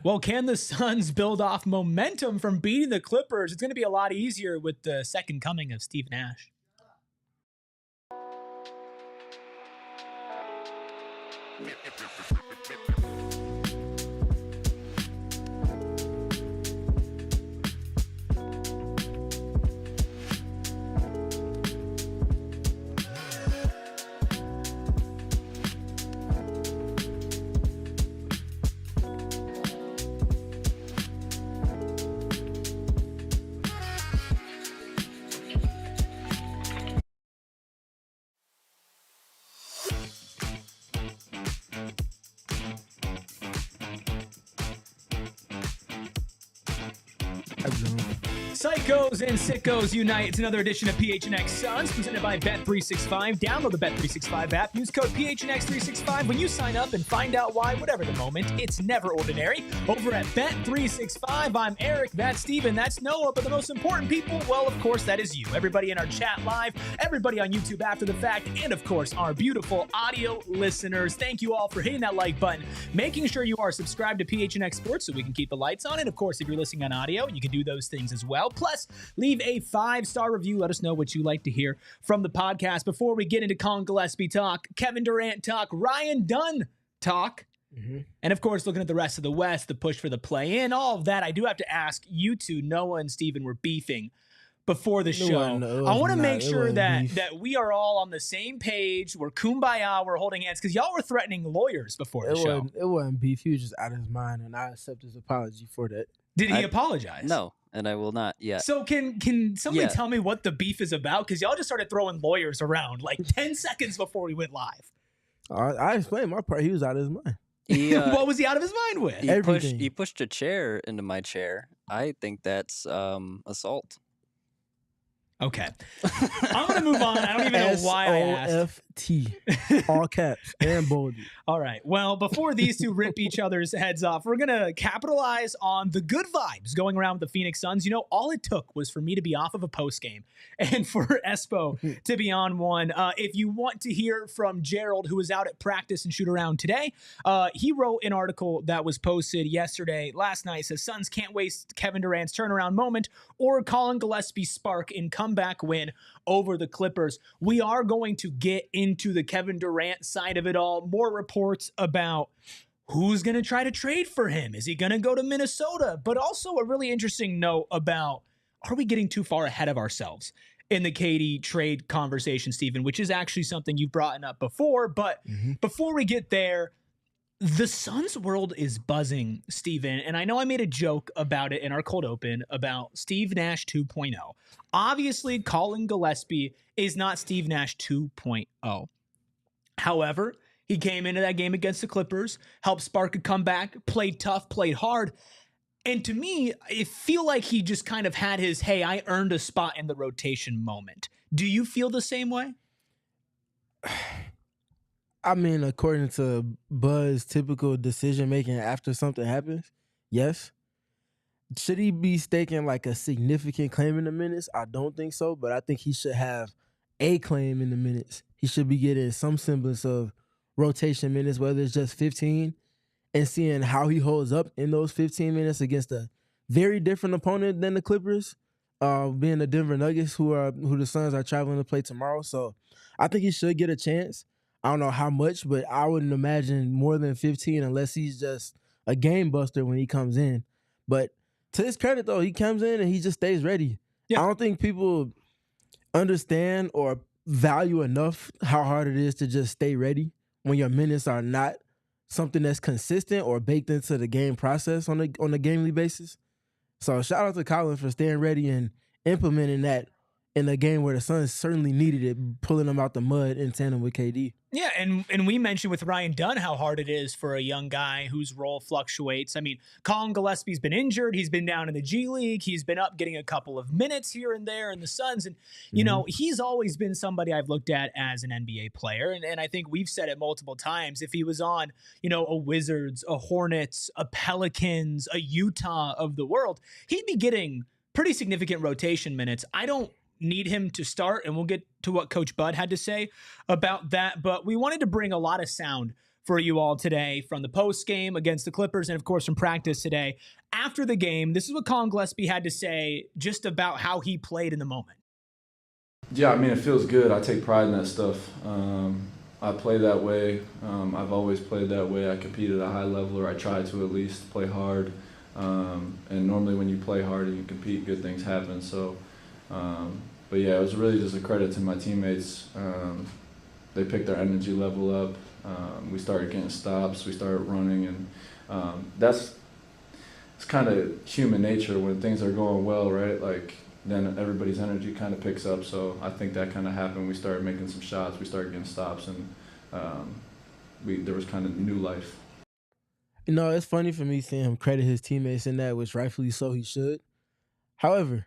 Well, can the Suns build off momentum from beating the Clippers? It's going to be a lot easier with the second coming of Steve Nash. Psychos and sickos unite. It's another edition of PHNX Suns presented by Bet365. Download the Bet365 app. Use code PHNX365 when you sign up and find out why, whatever the moment, it's never ordinary. Over at Bet365, I'm Eric, that's Steven, that's Noah, but the most important people, well, of course, that is you. Everybody in our chat live, everybody on YouTube after the fact, and of course, our beautiful audio listeners. Thank you all for hitting that like button, making sure you are subscribed to PHNX Sports so we can keep the lights on. And of course, if you're listening on audio, you can do those things as well. Plus, leave a 5-star review. Let us know what you like to hear from the podcast. Before we get into Collin Gillespie talk, Kevin Durant talk, Ryan Dunn talk, and of course, looking at the rest of the West, the push for the play-in, all of that, I do have to ask you two, Noah and Steven, were beefing before the show. I want to make sure that we are all on the same page. We're kumbaya, we're holding hands, because y'all were threatening lawyers before the show. It wasn't beef. He was just out of his mind, and I accept his apology for that. Did he apologize? No, and I will not yet. So can somebody tell me what the beef is about? Because y'all just started throwing lawyers around like 10 seconds before we went live. I explained my part. He was out of his mind. What was he out of his mind with? He pushed a chair into my chair. I think that's assault. Okay. I'm going to move on. I don't even know why I asked. S-O-F-T. All caps and bold. All right. Well, before these two rip each other's heads off, we're going to capitalize on the good vibes going around with the Phoenix Suns. You know, all it took was for me to be off of a post game and for Espo to be on one. If you want to hear from Gerald, who was out at practice and shoot around today, he wrote an article that was posted last night. Says Suns can't waste Kevin Durant's turnaround moment or Collin Gillespie's spark in comeback win over the Clippers. We are going to get into the Kevin Durant side of it all. More reports about who's going to try to trade for him. Is he going to go to Minnesota? But also a really interesting note about, are we getting too far ahead of ourselves in the KD trade conversation, Steven, which is actually something you've brought up before. But before we get there, the Suns world is buzzing, Steven, and I know I made a joke about it in our cold open about Steve Nash 2.0. Obviously, Collin Gillespie is not Steve Nash 2.0. However, he came into that game against the Clippers, helped spark a comeback, played tough, played hard. And to me, I feel like he just kind of had his, hey, I earned a spot in the rotation moment. Do you feel the same way? I mean, according to Buzz's typical decision-making after something happens, yes. Should he be staking like a significant claim in the minutes? I don't think so, but I think he should have a claim in the minutes. He should be getting some semblance of rotation minutes, whether it's just 15, and seeing how he holds up in those 15 minutes against a very different opponent than the Clippers, being the Denver Nuggets, who the Suns are traveling to play tomorrow. So I think he should get a chance. I don't know how much, but I wouldn't imagine more than 15 unless he's just a game buster when he comes in. But to his credit, though, he comes in and he just stays ready. Yeah. I don't think people understand or value enough how hard it is to just stay ready when your minutes are not something that's consistent or baked into the game process on a gamely basis. So shout out to Collin for staying ready and implementing that in a game where the Suns certainly needed it, pulling them out the mud in tandem with KD. Yeah, and we mentioned with Ryan Dunn how hard it is for a young guy whose role fluctuates. I mean, Collin Gillespie's been injured. He's been down in the G League. He's been up getting a couple of minutes here and there in the Suns. And, you know, he's always been somebody I've looked at as an NBA player. And I think we've said it multiple times. If he was on, you know, a Wizards, a Hornets, a Pelicans, a Utah of the world, he'd be getting pretty significant rotation minutes. I don't need him to start, and we'll get to what Coach Bud had to say about that. But we wanted to bring a lot of sound for you all today from the post game against the Clippers and, of course, from practice today. After the game, this is what Collin Gillespie had to say just about how he played in the moment. Yeah, I mean, it feels good. I take pride in that stuff. I play that way. I've always played that way. I compete at a high level, or I try to at least play hard. And normally when you play hard and you compete, good things happen. So, but yeah, it was really just a credit to my teammates. They picked their energy level up. We started getting stops. We started running, and it's kind of human nature when things are going well, right? Like, then everybody's energy kind of picks up. So I think that kind of happened. We started making some shots. We started getting stops, and there was kind of new life. You know, it's funny for me seeing him credit his teammates in that, which rightfully so he should. However,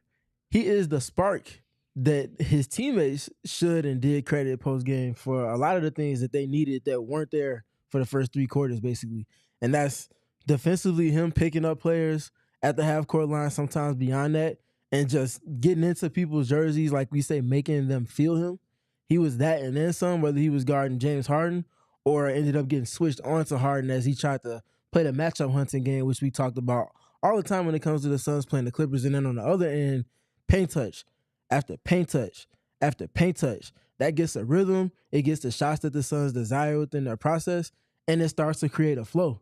he is the spark that his teammates should and did credit post-game for a lot of the things that they needed that weren't there for the first 3 quarters, basically. And that's defensively him picking up players at the half-court line, sometimes beyond that, and just getting into people's jerseys, like we say, making them feel him. He was that and then some, whether he was guarding James Harden or ended up getting switched onto Harden as he tried to play the matchup hunting game, which we talked about all the time when it comes to the Suns playing the Clippers. And then on the other end, paint touch after paint touch after paint touch. That gets a rhythm. It gets the shots that the Suns desire within their process, and it starts to create a flow.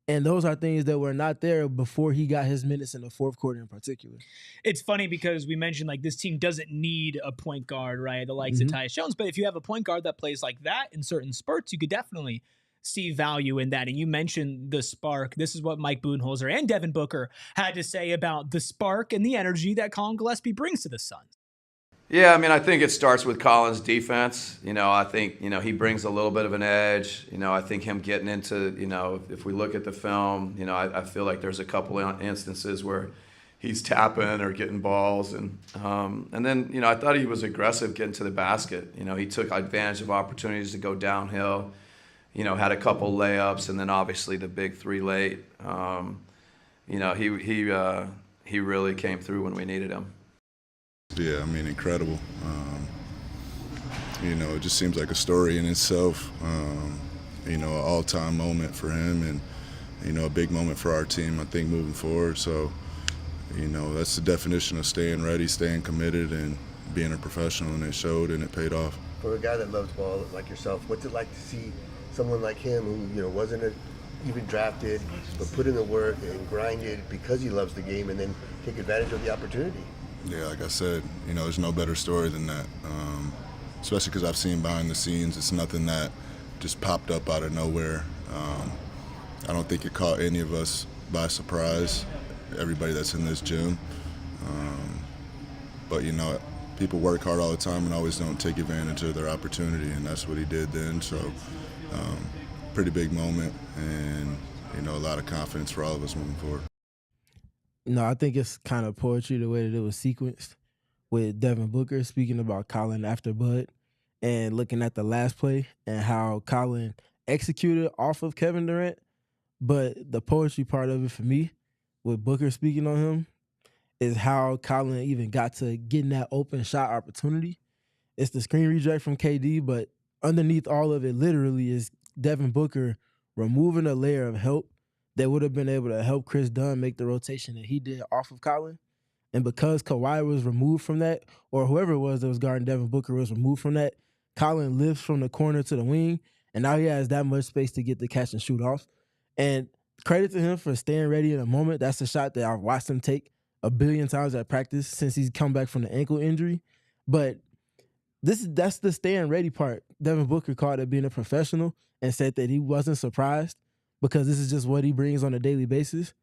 And those are things that were not there before he got his minutes in the fourth quarter in particular. It's funny because we mentioned, like, this team doesn't need a point guard, right? The likes of Tyus Jones. But if you have a point guard that plays like that in certain spurts, you could definitely see value in that. And you mentioned the spark. This is what Mike Budenholzer and Devin Booker had to say about the spark and the energy that Collin Gillespie brings to the Suns. Yeah, I mean, I think it starts with Collin's defense. I think, he brings a little bit of an edge. I think him getting into, if we look at the film, I feel like there's a couple of instances where he's tapping or getting balls. And then, I thought he was aggressive getting to the basket. He took advantage of opportunities to go downhill, had a couple layups, and then obviously the big 3 late. He really came through when we needed him. Yeah, I mean, incredible. It just seems like a story in itself. An all-time moment for him and, a big moment for our team, I think, moving forward. So, that's the definition of staying ready, staying committed, and being a professional, and it showed and it paid off. For a guy that loves ball like yourself, what's it like to see someone like him who, wasn't even drafted, but put in the work and grinded because he loves the game and then take advantage of the opportunity? Yeah, like I said, there's no better story than that. Especially because I've seen behind the scenes. It's nothing that just popped up out of nowhere. I don't think it caught any of us by surprise, everybody that's in this gym. But, people work hard all the time and always don't take advantage of their opportunity, and that's what he did then. So, pretty big moment and, a lot of confidence for all of us moving forward. No, I think it's kind of poetry the way that it was sequenced with Devin Booker speaking about Collin after Bud and looking at the last play and how Collin executed off of Kevin Durant. But the poetry part of it for me, with Booker speaking on him, is how Collin even got to getting that open shot opportunity. It's the screen reject from KD, but underneath all of it literally is Devin Booker removing a layer of help that would have been able to help Chris Dunn make the rotation that he did off of Collin. And because Kawhi was removed from that, or whoever it was that was guarding Devin Booker was removed from that, Collin lifts from the corner to the wing, and now he has that much space to get the catch and shoot off. And credit to him for staying ready in a moment. That's a shot that I've watched him take a billion times at practice since he's come back from the ankle injury. But that's the staying ready part. Devin Booker called it being a professional and said that he wasn't surprised because this is just what he brings on a daily basis.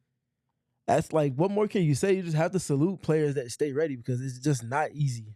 That's like, what more can you say? You just have to salute players that stay ready because it's just not easy.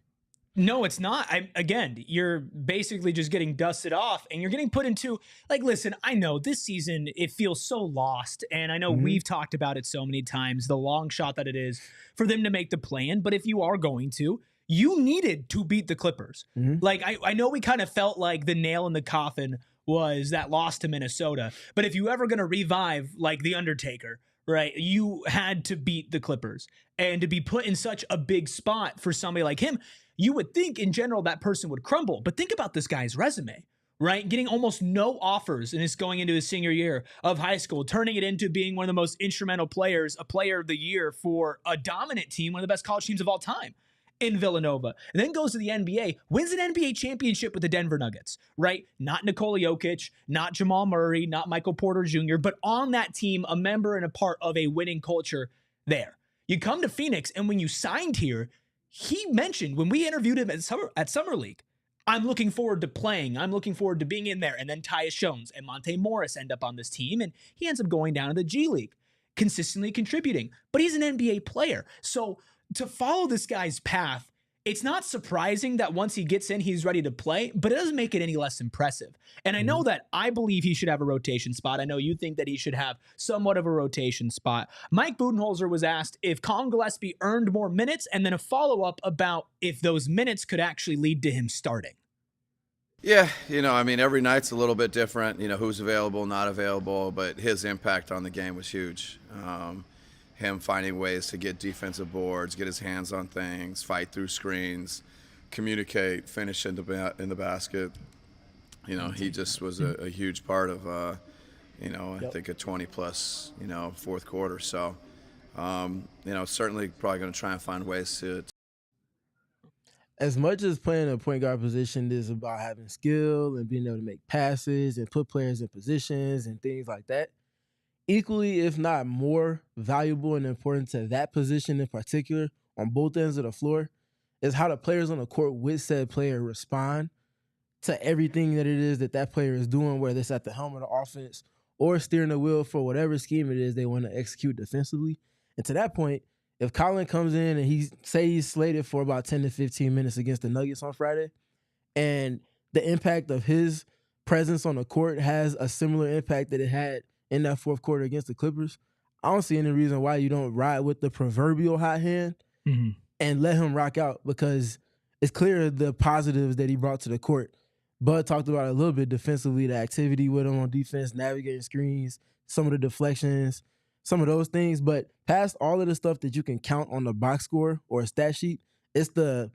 No, it's not. Again, you're basically just getting dusted off and you're getting put into, like, listen, I know this season, it feels so lost. And I know we've talked about it so many times, the long shot that it is for them to make the play-in. But if you are going to, you needed to beat the Clippers. Like, I know we kind of felt like the nail in the coffin was that loss to Minnesota. But if you ever going to revive like The Undertaker, right, you had to beat the Clippers. And to be put in such a big spot for somebody like him, you would think in general that person would crumble. But think about this guy's resume. right? Getting almost no offers and it's going into his senior year of high school, turning it into being one of the most instrumental players, a player of the year for a dominant team, one of the best college teams of all time in Villanova. And then goes to the NBA, wins an NBA championship with the Denver Nuggets, right? Not Nikola Jokic, not Jamal Murray, not Michael Porter Jr., but on that team, a member and a part of a winning culture there. You come to Phoenix, and when you signed here, he mentioned when we interviewed him at Summer League, I'm looking forward to playing. I'm looking forward to being in there. And then Tyus Jones and Monte Morris end up on this team, and he ends up going down to the G League, consistently contributing. But he's an NBA player. So to follow this guy's path, it's not surprising that once he gets in, he's ready to play, but it doesn't make it any less impressive. And I know that I believe he should have a rotation spot. I know you think that he should have somewhat of a rotation spot. Mike Budenholzer was asked if Collin Gillespie earned more minutes, and then a follow-up about if those minutes could actually lead to him starting. Yeah, I mean, every night's a little bit different, who's available, not available, but his impact on the game was huge. Him finding ways to get defensive boards, get his hands on things, fight through screens, communicate, finish in the basket. He just was a huge part of, I think a 20-plus, fourth quarter. So, certainly probably going to try and find ways to. As much as playing a point guard position is about having skill and being able to make passes and put players in positions and things like that, equally, if not more valuable and important to that position in particular on both ends of the floor is how the players on the court with said player respond to everything that it is that player is doing, whether it's at the helm of the offense or steering the wheel for whatever scheme it is they want to execute defensively. And to that point, if Collin comes in and he's slated for about 10 to 15 minutes against the Nuggets on Friday, and the impact of his presence on the court has a similar impact that it had in that fourth quarter against the Clippers, I don't see any reason why you don't ride with the proverbial hot hand and let him rock out, because it's clear the positives that he brought to the court. Bud talked about it a little bit defensively, the activity with him on defense, navigating screens, some of the deflections, some of those things. But past all of the stuff that you can count on the box score or a stat sheet, it's the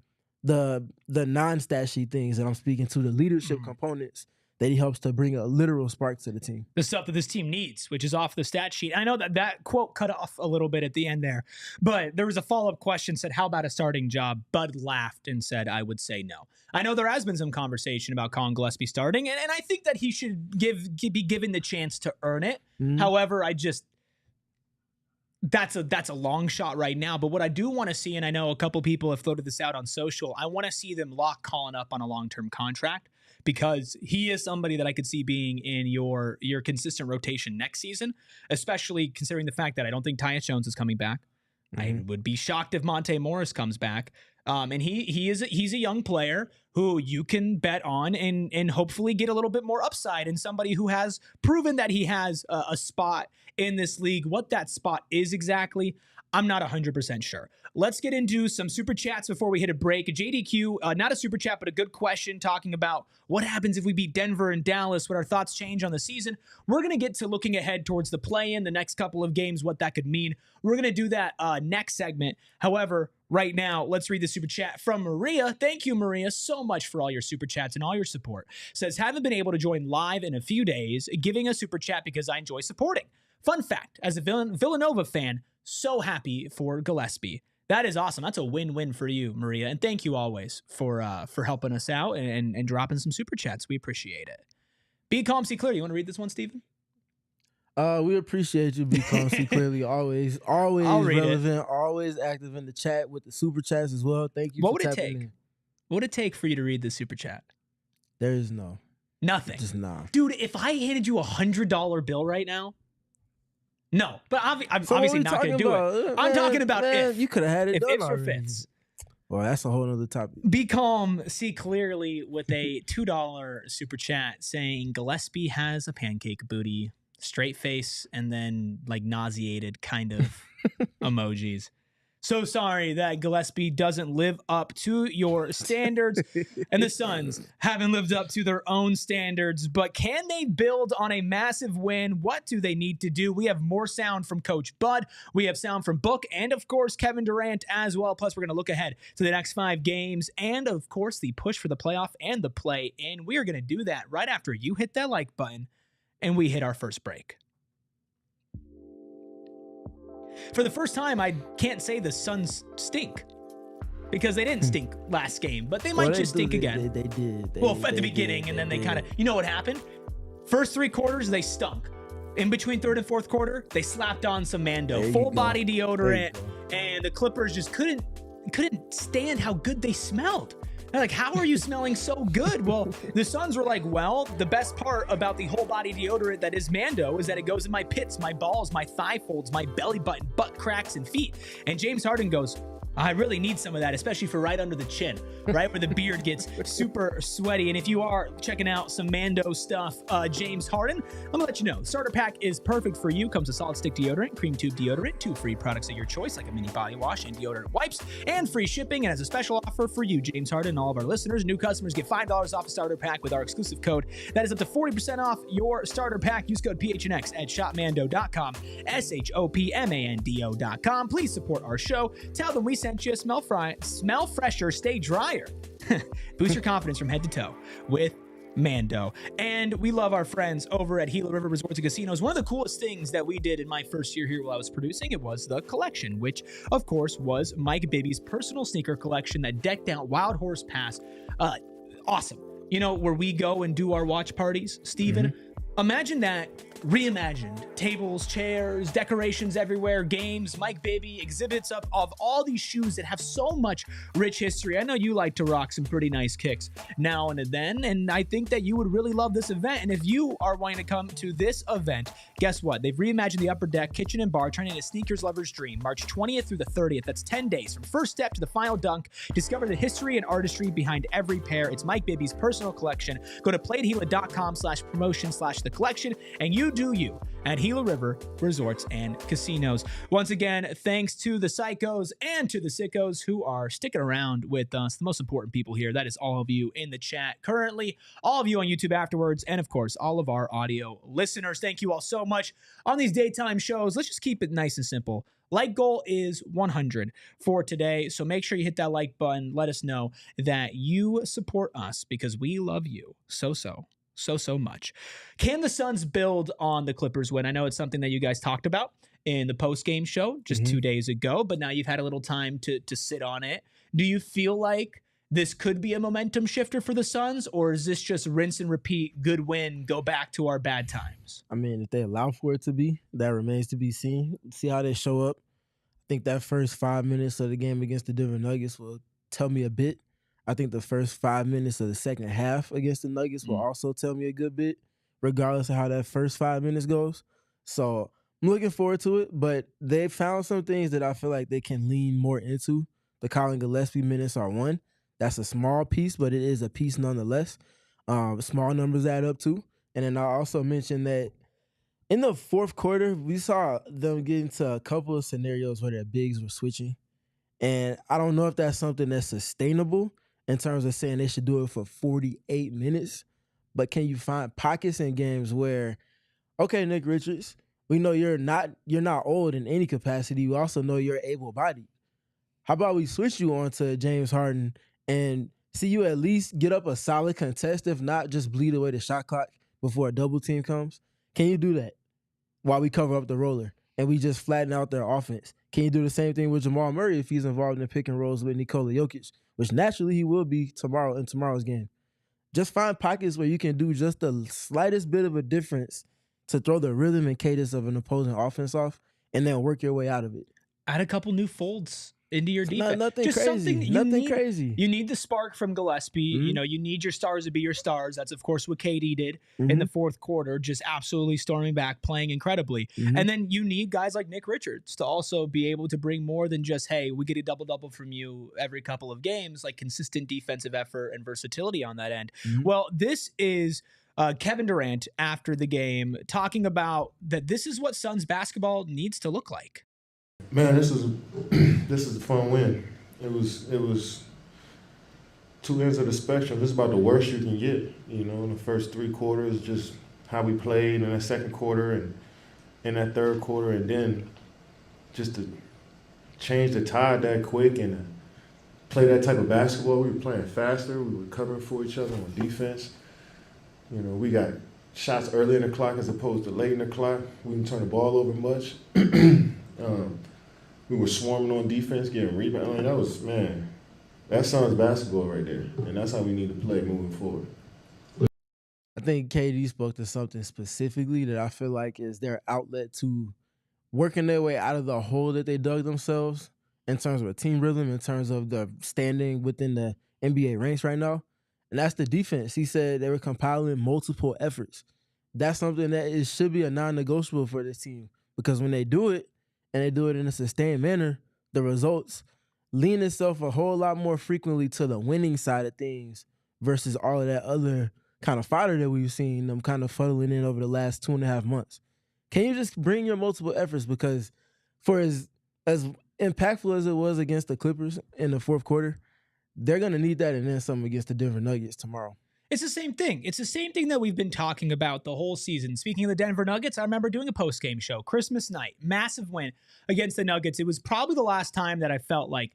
non-stat sheet things that I'm speaking to, the leadership components that he helps to bring a literal spark to the team. The stuff that this team needs, which is off the stat sheet. I know that quote cut off a little bit at the end there, but there was a follow-up question said, how about a starting job? Bud laughed and said, I would say no. I know there has been some conversation about Collin Gillespie starting, and I think that he should be given the chance to earn it. However, that's a long shot right now. But what I do want to see, and I know a couple people have floated this out on social, I want to see them lock Collin up on a long-term contract, because he is somebody that I could see being in your consistent rotation next season, especially considering the fact that I don't think Tyus Jones is coming back. I would be shocked if Monte Morris comes back. And he's a young player who you can bet on and hopefully get a little bit more upside, and somebody who has proven that he has a spot in this league. What that spot is exactly, I'm not 100% sure. Let's get into some super chats before we hit a break. JDQ, not a super chat, but a good question talking about what happens if we beat Denver and Dallas, what our thoughts change on the season. We're going to get to looking ahead towards the play-in, the next couple of games, what that could mean. We're going to do that next segment. However, right now, let's read the super chat from Maria. Thank you, Maria, so much for all your super chats and all your support. Says, haven't been able to join live in a few days, giving a super chat because I enjoy supporting. Fun fact, as a Villanova fan, so happy for Gillespie. That is awesome. That's a win-win for you, Maria. And thank you always for helping us out and dropping some super chats. We appreciate it. Be calm, see clearly. You want to read this one, Steven? We appreciate you, Be calm, see clearly. Always relevant, always active in the chat with the super chats as well. Thank you. What would it take? What would it take for you to read the super chat? There is nothing. Just nah. Dude, if I handed you $100 bill right now, no, but I'm obviously not going to do it. I'm talking about if. You could have had it done ifs or already. fits. Well, that's a whole other topic. Be calm, see clearly with a $2 super chat saying Gillespie has a pancake booty, straight face, and then like nauseated kind of emojis. So sorry that Gillespie doesn't live up to your standards, and the Suns haven't lived up to their own standards. But can they build on a massive win? What do they need to do? We have more sound from Coach Bud. We have sound from Book and, of course, Kevin Durant as well. Plus, we're going to look ahead to the next 5 games and, of course, the push for the playoff and the play-in. We are going to do that right after you hit that like button and we hit our first break. For the first time, I can't say the Suns stink because they didn't stink last game, but they might just stink again. They did. At the beginning, and then they kind of, you know what happened? First 3 quarters, they stunk. In between third and fourth quarter, they slapped on some Mando, full body deodorant, and the Clippers just couldn't stand how good they smelled. They're like, how are you smelling so good? Well, the Suns were like, well, the best part about the whole body deodorant that is Mando is that it goes in my pits, my balls, my thigh folds, my belly button, butt cracks, and feet. And James Harden goes, I really need some of that, especially for right under the chin, right where the beard gets super sweaty. And if you are checking out some Mando stuff, James Harden, I'm gonna let you know. The starter pack is perfect for you. Comes with solid stick deodorant, cream tube deodorant, 2 free products of your choice, like a mini body wash and deodorant wipes, and free shipping. And as a special offer for you, James Harden, and all of our listeners, new customers get $5 off a starter pack with our exclusive code. That is up to 40% off your starter pack. Use code PHNX at shopmando.com, SHOPMANDO.com. Please support our show. Tell them we sent you. Smell fresher, stay drier. Boost your confidence from head to toe with Mando. And we love our friends over at Gila River Resorts and Casinos. One of the coolest things that we did in my first year here while I was producing, it was the collection, which of course was Mike Bibby's personal sneaker collection that decked out Windhorst Pass. Awesome. You know, where we go and do our watch parties, Steven. Imagine that reimagined. Tables, chairs, decorations everywhere, games, Mike Bibby, exhibits of all these shoes that have so much rich history. I know you like to rock some pretty nice kicks now and then, and I think that you would really love this event. And if you are wanting to come to this event, guess what? They've reimagined the upper deck, kitchen and bar, turning into sneakers lover's dream. March 20th through the 30th. That's 10 days. From first step to the final dunk. Discover the history and artistry behind every pair. It's Mike Bibby's personal collection. Go to playatgila.com/promotion/the collection, and you do you at Gila River Resorts and Casinos. Once again, thanks to the psychos and to the sickos who are sticking around with us, the most important people here. That is all of you in the chat currently, all of you on YouTube afterwards, and of course, all of our audio listeners. Thank you all so much on these daytime shows. Let's just keep it nice and simple. Like goal is 100 for today, so make sure you hit that like button. Let us know that you support us because we love you so much. Can the Suns build on the Clippers win? I know it's something that you guys talked about in the post-game show just 2 days ago, but now you've had a little time to sit on it. Do you feel like this could be a momentum shifter for the Suns, or is this just rinse and repeat, good win, go back to our bad times? I mean, if they allow for it to be, that remains to be seen. See how they show up. I think that first 5 minutes of the game against the Denver Nuggets will tell me a bit. I think the first 5 minutes of the second half against the Nuggets will also tell me a good bit, regardless of how that first 5 minutes goes. So I'm looking forward to it, but they found some things that I feel like they can lean more into. The Collin Gillespie minutes are one. That's a small piece, but it is a piece nonetheless. Small numbers add up too. And then I also mentioned that in the fourth quarter, we saw them get into a couple of scenarios where their bigs were switching. And I don't know if that's something that's sustainable in terms of saying they should do it for 48 minutes. But can you find pockets in games where, okay, Nick Richards, we know you're not old in any capacity. We also know you're able-bodied. How about we switch you on to James Harden and see you at least get up a solid contest, if not just bleed away the shot clock before a double team comes? Can you do that while we cover up the roller and we just flatten out their offense? Can you do the same thing with Jamal Murray if he's involved in the pick and rolls with Nikola Jokic, which naturally he will be tomorrow in tomorrow's game? Just find pockets where you can do just the slightest bit of a difference to throw the rhythm and cadence of an opposing offense off and then work your way out of it. Add a couple new folds into your defense. Nothing just crazy. Something crazy. You need the spark from Gillespie. Mm-hmm. You know, you need your stars to be your stars. That's, of course, what KD did in the fourth quarter, just absolutely storming back, playing incredibly. And then you need guys like Nick Richards to also be able to bring more than just, hey, we get a double-double from you every couple of games, like consistent defensive effort and versatility on that end. Well, this is Kevin Durant after the game talking about that this is what Suns basketball needs to look like. Man, this is this is a fun win. It was two ends of the spectrum. This is about the worst you can get. You know, in the first 3 quarters, just how we played in the second quarter and in that third quarter, and then just to change the tide that quick and play that type of basketball. We were playing faster. We were covering for each other on defense. You know, we got shots early in the clock as opposed to late in the clock. We didn't turn the ball over much. We were swarming on defense, getting rebounds. I mean, that was, man, that's Suns basketball right there. And that's how we need to play moving forward. I think KD spoke to something specifically that I feel like is their outlet to working their way out of the hole that they dug themselves in terms of a team rhythm, in terms of the standing within the NBA ranks right now. And that's the defense. He said they were compiling multiple efforts. That's something that should be a non-negotiable for this team, because when they do it, and they do it in a sustained manner, the results lean itself a whole lot more frequently to the winning side of things versus all of that other kind of fodder that we've seen them kind of fuddling in over the last 2.5 months. Can you just bring your multiple efforts? Because for as impactful as it was against the Clippers in the fourth quarter, they're going to need that and then some against the Denver Nuggets tomorrow. It's the same thing. It's the same thing that we've been talking about the whole season. Speaking of the Denver Nuggets, I remember doing a post-game show, Christmas night, massive win against the Nuggets. It was probably the last time that I felt like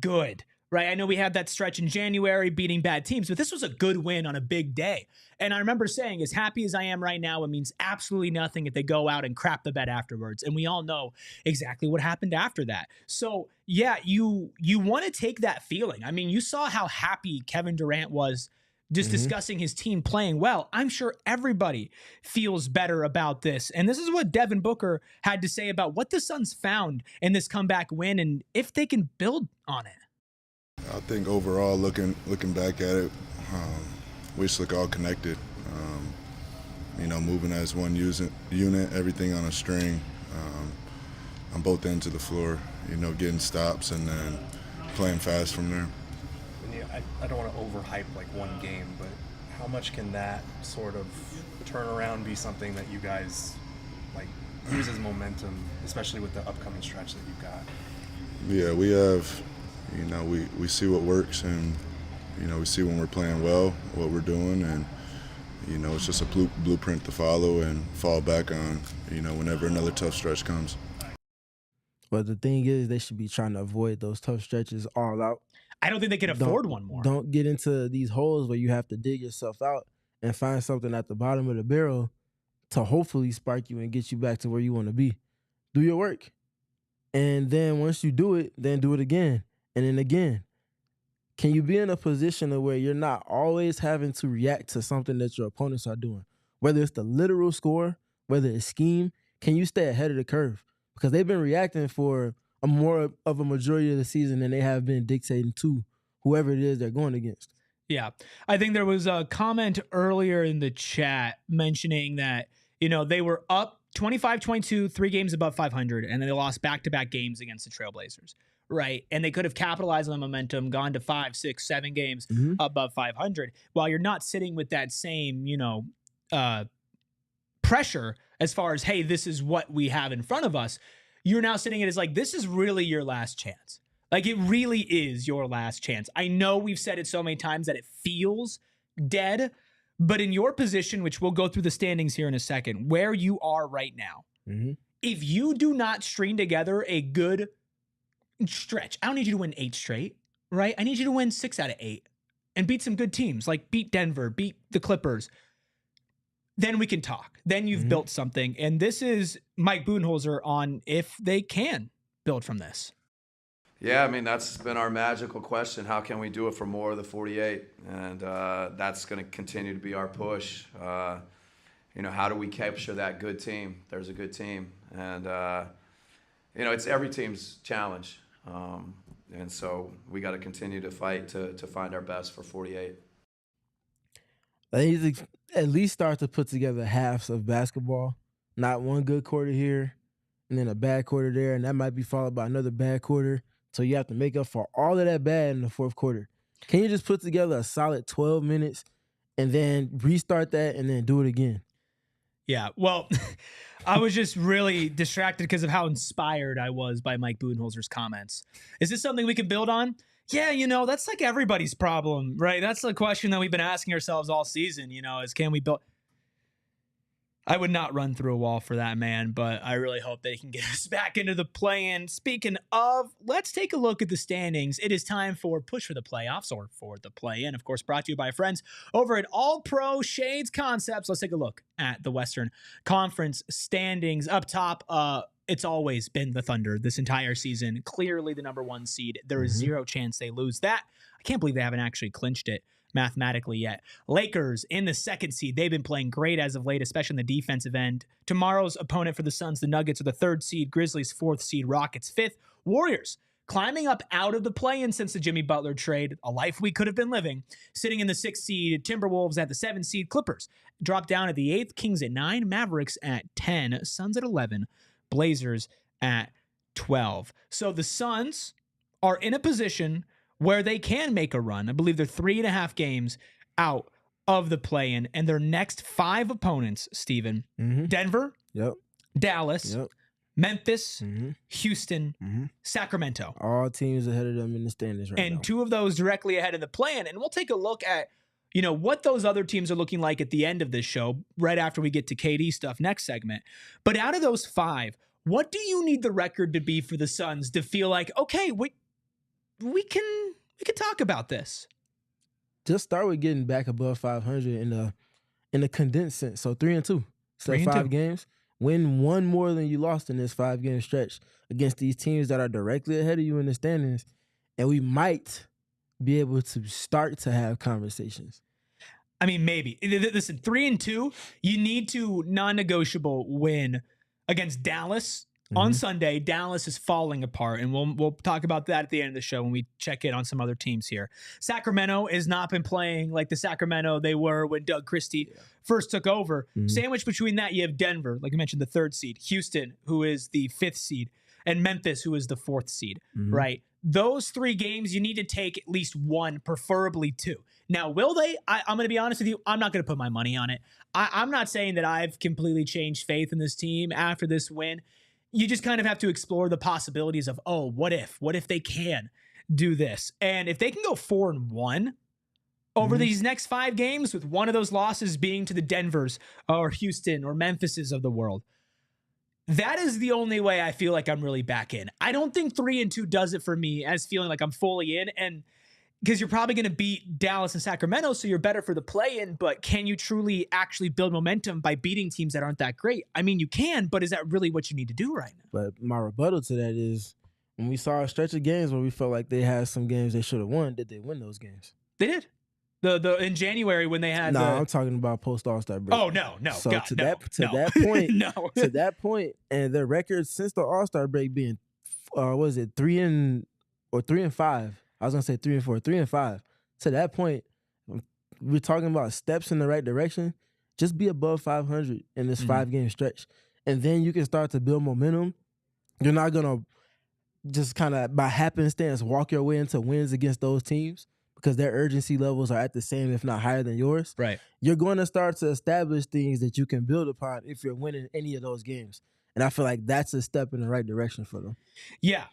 good, right? I know we had that stretch in January beating bad teams, but this was a good win on a big day. And I remember saying, as happy as I am right now, it means absolutely nothing if they go out and crap the bed afterwards. And we all know exactly what happened after that. So yeah, you want to take that feeling. I mean, you saw how happy Kevin Durant was just discussing his team playing well. I'm sure everybody feels better about this. And this is what Devin Booker had to say about what the Suns found in this comeback win and if they can build on it. I think overall, looking back at it, we just look all connected. You know, moving as one unit, everything on a string, on both ends of the floor. You know, getting stops and then playing fast from there. I don't want to overhype like one game, but how much can that sort of turnaround be something that you guys like use as momentum, especially with the upcoming stretch that you've got? Yeah, we have, you know, we see what works, and, you know, we see when we're playing well, what we're doing, and, you know, it's just a blueprint to follow and fall back on, you know, whenever another tough stretch comes. But the thing is, they should be trying to avoid those tough stretches all out. I don't think they can afford one more. Don't get into these holes where you have to dig yourself out and find something at the bottom of the barrel to hopefully spark you and get you back to where you want to be. Do your work. And then once you do it, then do it again and then again. Can you be in a position where you're not always having to react to something that your opponents are doing? Whether it's the literal score, whether it's scheme, can you stay ahead of the curve? Because they've been reacting for more of a majority of the season than they have been dictating to whoever it is they're going against. Yeah. I think there was a comment earlier in the chat mentioning that, you know, they were up 25-22, 3 games above 500, and then they lost back-to-back games against the Trailblazers, right? And they could have capitalized on the momentum, gone to 5, 6, 7 games above 500, while you're not sitting with that same, you know, pressure as far as, hey, this is what we have in front of us. You're now sitting it as like, this is really your last chance. Like, it really is your last chance. I know we've said it so many times that it feels dead, but in your position, which we'll go through the standings here in a second, where you are right now, if you do not string together a good stretch, I don't need you to win 8 straight, right? I need you to win 6 out of 8 and beat some good teams, like beat Denver, beat the Clippers. Then we can talk. Then you've built something. And this is Mike Budenholzer on if they can build from this. Yeah, I mean, that's been our magical question. How can we do it for more of the 48? And that's going to continue to be our push. You know, how do we capture that good team? There's a good team. And, you know, it's every team's challenge. And so we got to continue to fight to find our best for 48. They need to at least start to put together halves of basketball. Not one good quarter here and then a bad quarter there, and that might be followed by another bad quarter. So you have to make up for all of that bad in the fourth quarter. Can you just put together a solid 12 minutes and then restart that and then do it again? Yeah, well, I was just really distracted because of how inspired I was by Mike Budenholzer's comments. Is this something we can build on? Yeah, that's like everybody's problem, right? That's the question that we've been asking ourselves all season, is can we build... I would not run through a wall for that man, but I really hope they can get us back into the play-in. Speaking of, let's take a look at the standings. It is time for Push for the Playoffs, or for the play-in. Of course, brought to you by friends over at All Pro Shades Concepts. Let's take a look at the Western Conference standings. Up top, it's always been the Thunder this entire season. Clearly the number one seed. There is zero chance they lose that. I can't believe they haven't actually clinched it mathematically yet. Lakers in the second seed. They've been playing great as of late, especially in the defensive end. Tomorrow's opponent for the Suns, the Nuggets, are the third seed. Grizzlies, fourth seed. Rockets, fifth. Warriors climbing up out of the play-in since the Jimmy Butler trade, a life we could have been living. Sitting in the sixth seed. Timberwolves at the seventh seed. Clippers drop down at the eighth. Kings at 9. Mavericks at 10. Suns at 11. Blazers at 12. So the Suns are in a position where they can make a run. I believe they're 3.5 games out of the play-in, and their next 5 opponents, Steven, Denver, Dallas, Memphis, Houston, Sacramento. All teams ahead of them in the standings right now. And 2 of those directly ahead of the play-in. And we'll take a look at, what those other teams are looking like at the end of this show, right after we get to KD stuff next segment. But out of those 5, what do you need the record to be for the Suns to feel like, okay, we can talk about this? Just start with getting back above 500 in a condensed sense. So 3-2. So 5 games. Win one more than you lost in this 5-game stretch against these teams that are directly ahead of you in the standings. And we might be able to start to have conversations. I mean, maybe. Listen, 3-2, you need to non-negotiable win against Dallas. On Sunday. Dallas is falling apart, and we'll talk about that at the end of the show when we check in on some other teams here. Sacramento has not been playing like the Sacramento they were when Doug Christie first took over. Sandwiched between that, you have Denver, like I mentioned, the 3rd seed, Houston, who is the 5th seed, and Memphis, who is the 4th seed, right? Those 3 games, you need to take at least 1, preferably 2. Now, will they? I'm going to be honest with you. I'm not going to put my money on it. I'm not saying that I've completely changed faith in this team after this win. You just kind of have to explore the possibilities of, what if they can do this? And if they can go 4-1 over these next 5 games, with one of those losses being to the Denvers or Houston or Memphises of the world, that is the only way I feel like I'm really back in. I don't think 3-2 does it for me as feeling like I'm fully in. And because you're probably going to beat Dallas and Sacramento, so you're better for the play-in, but can you truly actually build momentum by beating teams that aren't that great? I mean, you can, but is that really what you need to do right now? But my rebuttal to that is, when we saw a stretch of games where we felt like they had some games they should have won, did they win those games? They did. The in January when they had I'm talking about post All-Star break. Oh, no. So God, to no, that point, to that point, and their records since the All-Star break being, 3-5. I was going to say 3-4, 3-5. To that point, we're talking about steps in the right direction. Just be above 500 in this 5-game stretch. And then you can start to build momentum. You're not going to just kind of by happenstance walk your way into wins against those teams because their urgency levels are at the same, if not higher than yours. Right. You're going to start to establish things that you can build upon if you're winning any of those games. And I feel like that's a step in the right direction for them. Yeah,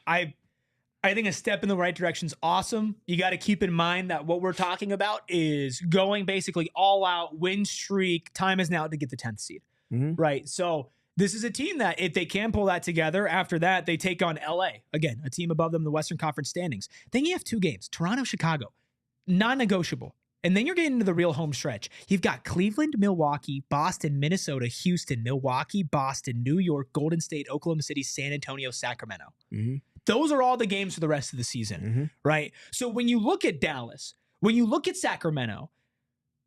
I think a step in the right direction is awesome. You got to keep in mind that what we're talking about is going basically all out, win streak. Time is now to get the 10th seed, right? So this is a team that if they can pull that together, after that, they take on LA. Again, a team above them in the Western Conference standings. Then you have 2 games, Toronto, Chicago, non-negotiable. And then you're getting into the real home stretch. You've got Cleveland, Milwaukee, Boston, Minnesota, Houston, Milwaukee, Boston, New York, Golden State, Oklahoma City, San Antonio, Sacramento. Those are all the games for the rest of the season, right? So when you look at Dallas, when you look at Sacramento,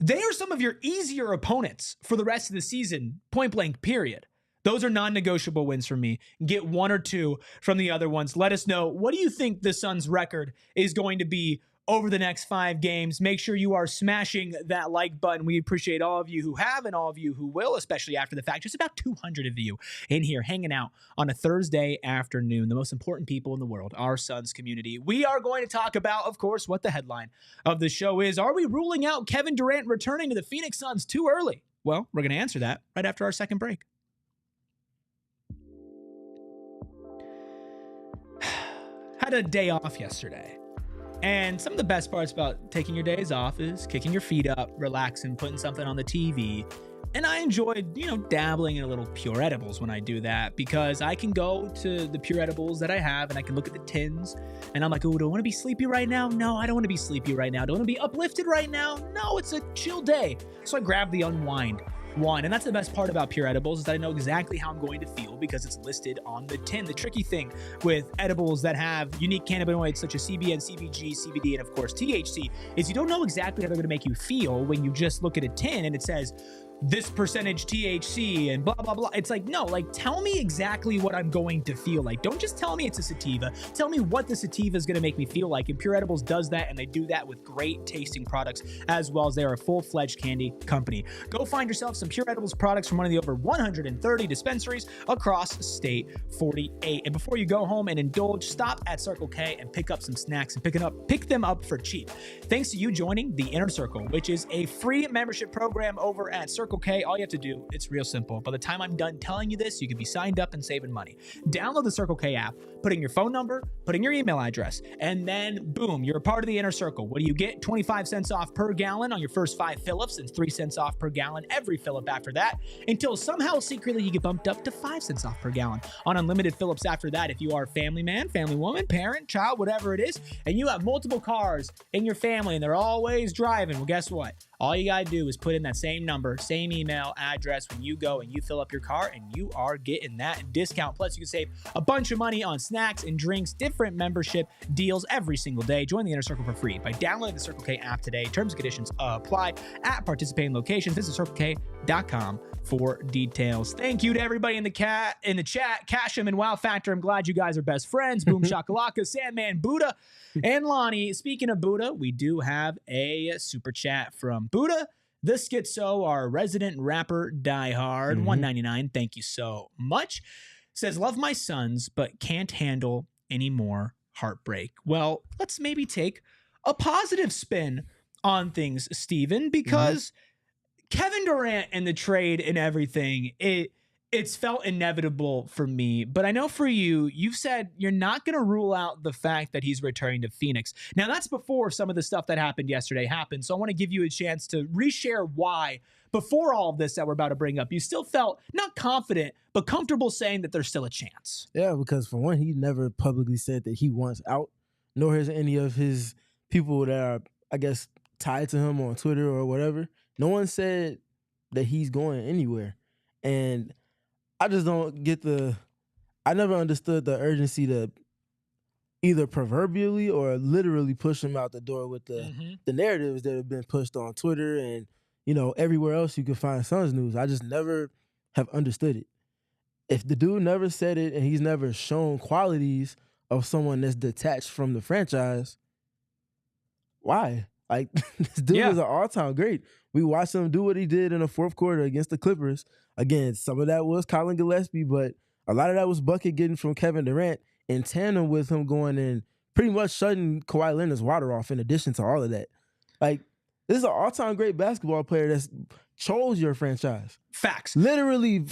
they are some of your easier opponents for the rest of the season, point blank, period. Those are non-negotiable wins for me. Get 1 or 2 from the other ones. Let us know, what do you think the Suns' record is going to be over the next 5 games? Make sure you are smashing that like button. We appreciate all of you who have and all of you who will, especially after the fact. Just about 200 of you in here hanging out on a Thursday afternoon. The most important people in the world, our Suns community. We are going to talk about, of course, what the headline of the show is. Are we ruling out Kevin Durant returning to the Phoenix Suns too early? Well, we're going to answer that right after our second break. Had a day off yesterday. And some of the best parts about taking your days off is kicking your feet up, relaxing, putting something on the TV. And I enjoyed, dabbling in a little Pure Edibles when I do that, because I can go to the Pure Edibles that I have and I can look at the tins and I'm like, oh, do I want to be sleepy right now? No, I don't want to be sleepy right now. Do I want to be uplifted right now? No, it's a chill day. So I grab the Unwind one. And that's the best part about Pure Edibles, is that I know exactly how I'm going to feel because it's listed on the tin. The tricky thing with edibles that have unique cannabinoids such as CBN, CBG, CBD, and of course THC is you don't know exactly how they're going to make you feel when you just look at a tin and it says this percentage THC and blah, blah, blah. It's like, no, like, tell me exactly what I'm going to feel like. Don't just tell me it's a sativa. Tell me what the sativa is going to make me feel like. And Pure Edibles does that, and they do that with great tasting products, as well as they are a full-fledged candy company. Go find yourself some Pure Edibles products from one of the over 130 dispensaries across State 48. And before you go home and indulge, stop at Circle K and pick up some snacks and pick them up for cheap. Thanks to you joining the Inner Circle, which is a free membership program over at Circle K. All you have to do, it's real simple. By the time I'm done telling you this, you can be signed up and saving money. Download the Circle K app, put in your phone number, put in your email address, and then boom, you're a part of the Inner Circle. What do you get? 25 cents off per gallon on your first 5 fill-ups and 3 cents off per gallon every fill-up after that, until somehow secretly you get bumped up to 5 cents off per gallon on unlimited fill-ups after that. If you are a family man, family woman, parent, child, whatever it is, and you have multiple cars in your family and they're always driving, well, guess what? All you gotta do is put in that same number, same email address when you go and you fill up your car, and you are getting that discount. Plus, you can save a bunch of money on snacks and drinks, different membership deals every single day. Join the Inner Circle for free by downloading the Circle K app today. Terms and conditions apply at participating locations. Visit CircleK.com for details. Thank you to everybody in the chat, Casham and Wow Factor. I'm glad you guys are best friends. Boom Shakalaka, Sandman, Buddha, and Lonnie. Speaking of Buddha, we do have a super chat from Buddha, the Schizo, our resident rapper diehard. $1.99. Thank you so much. Says, love my Suns, but can't handle any more heartbreak. Well, let's maybe take a positive spin on things, Steven, because Kevin Durant and the trade and everything, it's felt inevitable for me. But I know for you, you've said you're not going to rule out the fact that he's returning to Phoenix. Now, that's before some of the stuff that happened yesterday happened. So I want to give you a chance to reshare why, before all of this that we're about to bring up, you still felt not confident, but comfortable saying that there's still a chance. Yeah, because for one, he never publicly said that he wants out, nor has any of his people that are, I guess, tied to him on Twitter or whatever. No one said that he's going anywhere. And I just don't get I never understood the urgency to either proverbially or literally push him out the door with the narratives that have been pushed on Twitter and, everywhere else you can find Suns news. I just never have understood it. If the dude never said it and he's never shown qualities of someone that's detached from the franchise, why? Like, this dude is an all-time great. We watched him do what he did in the fourth quarter against the Clippers. Again, some of that was Collin Gillespie, but a lot of that was bucket getting from Kevin Durant in tandem with him going and pretty much shutting Kawhi Leonard's water off in addition to all of that. Like, this is an all-time great basketball player that's chose your franchise. Facts. Literally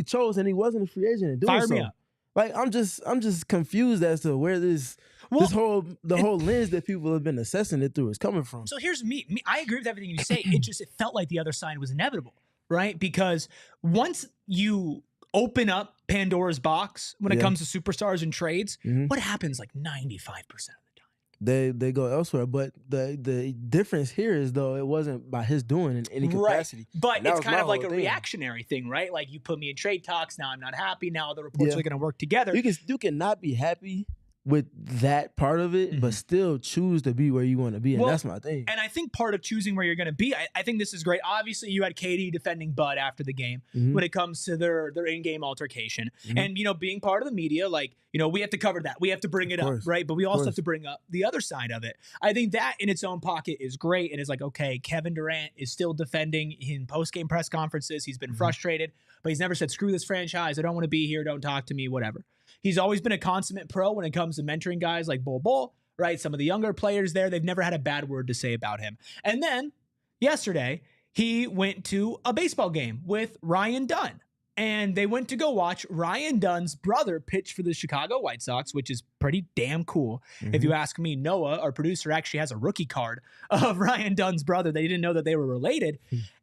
chose, and he wasn't a free agent in doing Fire so. me up. Like, I'm just confused as to where the whole lens that people have been assessing it through is coming from. So here's me. I agree with everything you say. It felt like the other side was inevitable, right? Because once you open up Pandora's box when it comes to superstars and trades, what happens like 95% of the time? They go elsewhere. But the difference here is, though, it wasn't by his doing in any capacity. Right. But it's kind of like a reactionary thing, right? Like, you put me in trade talks, now I'm not happy, now the reports are going to work together. You can not be happy with that part of it, but still choose to be where you want to be. And that's my thing. And I think part of choosing where you're going to be, I think this is great. Obviously, you had KD defending Bud after the game when it comes to their in-game altercation. And, being part of the media, like, we have to cover that. We have to bring it up, right? But we also have to bring up the other side of it. I think that in its own pocket is great. And it's like, okay, Kevin Durant is still defending in post-game press conferences. He's been frustrated, but he's never said, screw this franchise. I don't want to be here. Don't talk to me, whatever. He's always been a consummate pro when it comes to mentoring guys like Bull, right? Some of the younger players there, they've never had a bad word to say about him. And then yesterday, he went to a baseball game with Ryan Dunn. And they went to go watch Ryan Dunn's brother pitch for the Chicago White Sox, which is pretty damn cool. If you ask me, Noah, our producer, actually has a rookie card of Ryan Dunn's brother. They didn't know that they were related.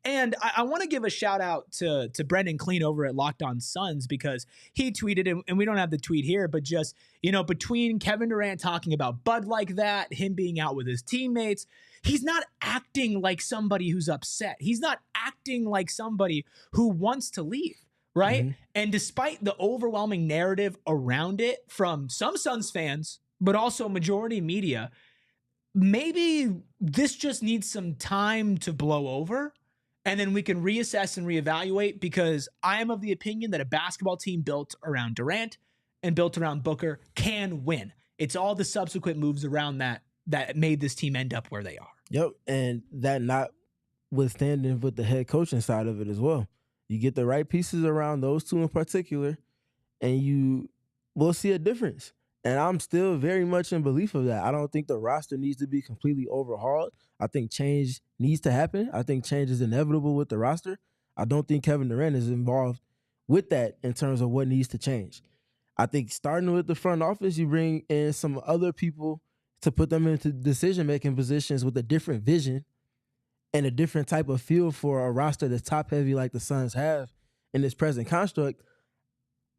And I want to give a shout out to Brendan Clean over at Locked On Suns, because he tweeted, and we don't have the tweet here, but just, between Kevin Durant talking about Bud like that, him being out with his teammates, he's not acting like somebody who's upset. He's not acting like somebody who wants to leave. Right. And despite the overwhelming narrative around it from some Suns fans, but also majority media, maybe this just needs some time to blow over, and then we can reassess and reevaluate, because I am of the opinion that a basketball team built around Durant and built around Booker can win. It's all the subsequent moves around that made this team end up where they are. Yep. And that notwithstanding with the head coaching side of it as well. You get the right pieces around those two in particular, and you will see a difference. And I'm still very much in belief of that. I don't think the roster needs to be completely overhauled. I think change needs to happen. I think change is inevitable with the roster. I don't think Kevin Durant is involved with that in terms of what needs to change. I think starting with the front office, you bring in some other people to put them into decision-making positions with a different vision and a different type of feel for a roster that's top-heavy like the Suns have in this present construct.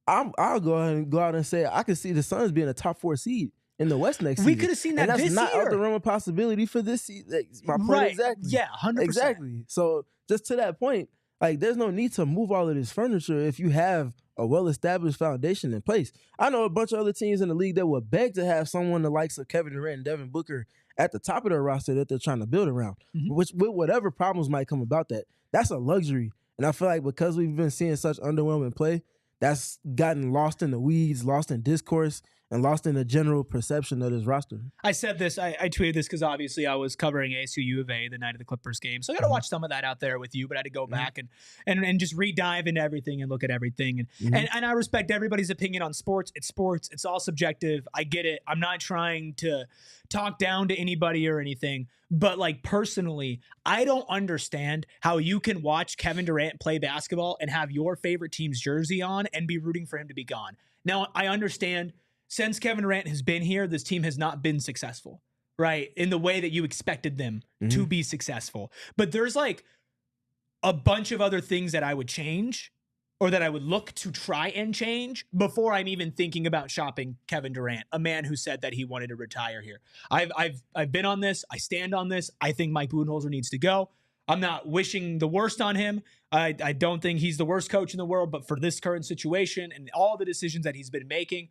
I'll go ahead and go out and say I could see the Suns being a top 4 seed in the West next season. We could have seen that this year. And that's not out the realm of possibility for this season. That's my point exactly. Yeah, 100%. Exactly. So just to that point, there's no need to move all of this furniture if you have a well-established foundation in place. I know a bunch of other teams in the league that would beg to have someone the likes of Kevin Durant and Devin Booker at the top of their roster that they're trying to build around, which with whatever problems might come about that's a luxury. And I feel like because we've been seeing such underwhelming play, that's gotten lost in the weeds, lost in discourse, and lost in the general perception of this roster. I said this, I tweeted this because obviously I was covering ASU U of A the night of the Clippers game. So I got to watch some of that out there with you, but I had to go back and just re-dive into everything and look at everything. And I respect everybody's opinion on sports. It's sports. It's all subjective. I get it. I'm not trying to talk down to anybody or anything. But personally, I don't understand how you can watch Kevin Durant play basketball and have your favorite team's jersey on and be rooting for him to be gone. Now, I understand since Kevin Durant has been here, this team has not been successful, right? In the way that you expected them to be successful. But there's a bunch of other things that I would change or that I would look to try and change before I'm even thinking about shopping Kevin Durant, a man who said that he wanted to retire here. I've been on this. I stand on this. I think Mike Budenholzer needs to go. I'm not wishing the worst on him. I don't think he's the worst coach in the world, but for this current situation and all the decisions that he's been making,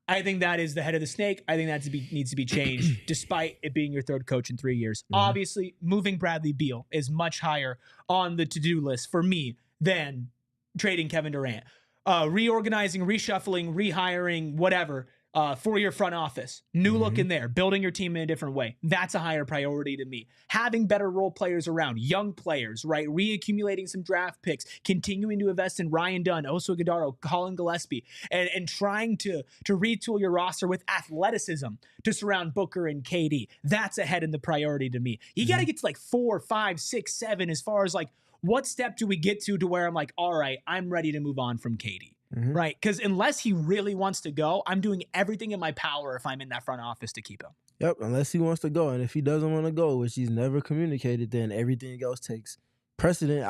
I think that is the head of the snake. I think that needs to be changed, despite it being your third coach in 3 years. Obviously, moving Bradley Beal is much higher on the to-do list for me than trading Kevin Durant. Reorganizing, reshuffling, rehiring, whatever, for your front office. New look in there, building your team in a different way. That's a higher priority to me. Having better role players around, young players, right? Reaccumulating some draft picks, continuing to invest in Ryan Dunn, Oso Guidaro, Collin Gillespie, and trying to retool your roster with athleticism to surround Booker and KD. That's ahead in the priority to me. You got to get to 4, 5, 6, 7 as far as what step do we get to where I'm all right, I'm ready to move on from KD. Right? Because unless he really wants to go, I'm doing everything in my power if I'm in that front office to keep him. Yep, unless he wants to go. And if he doesn't want to go, which he's never communicated, then everything else takes precedent.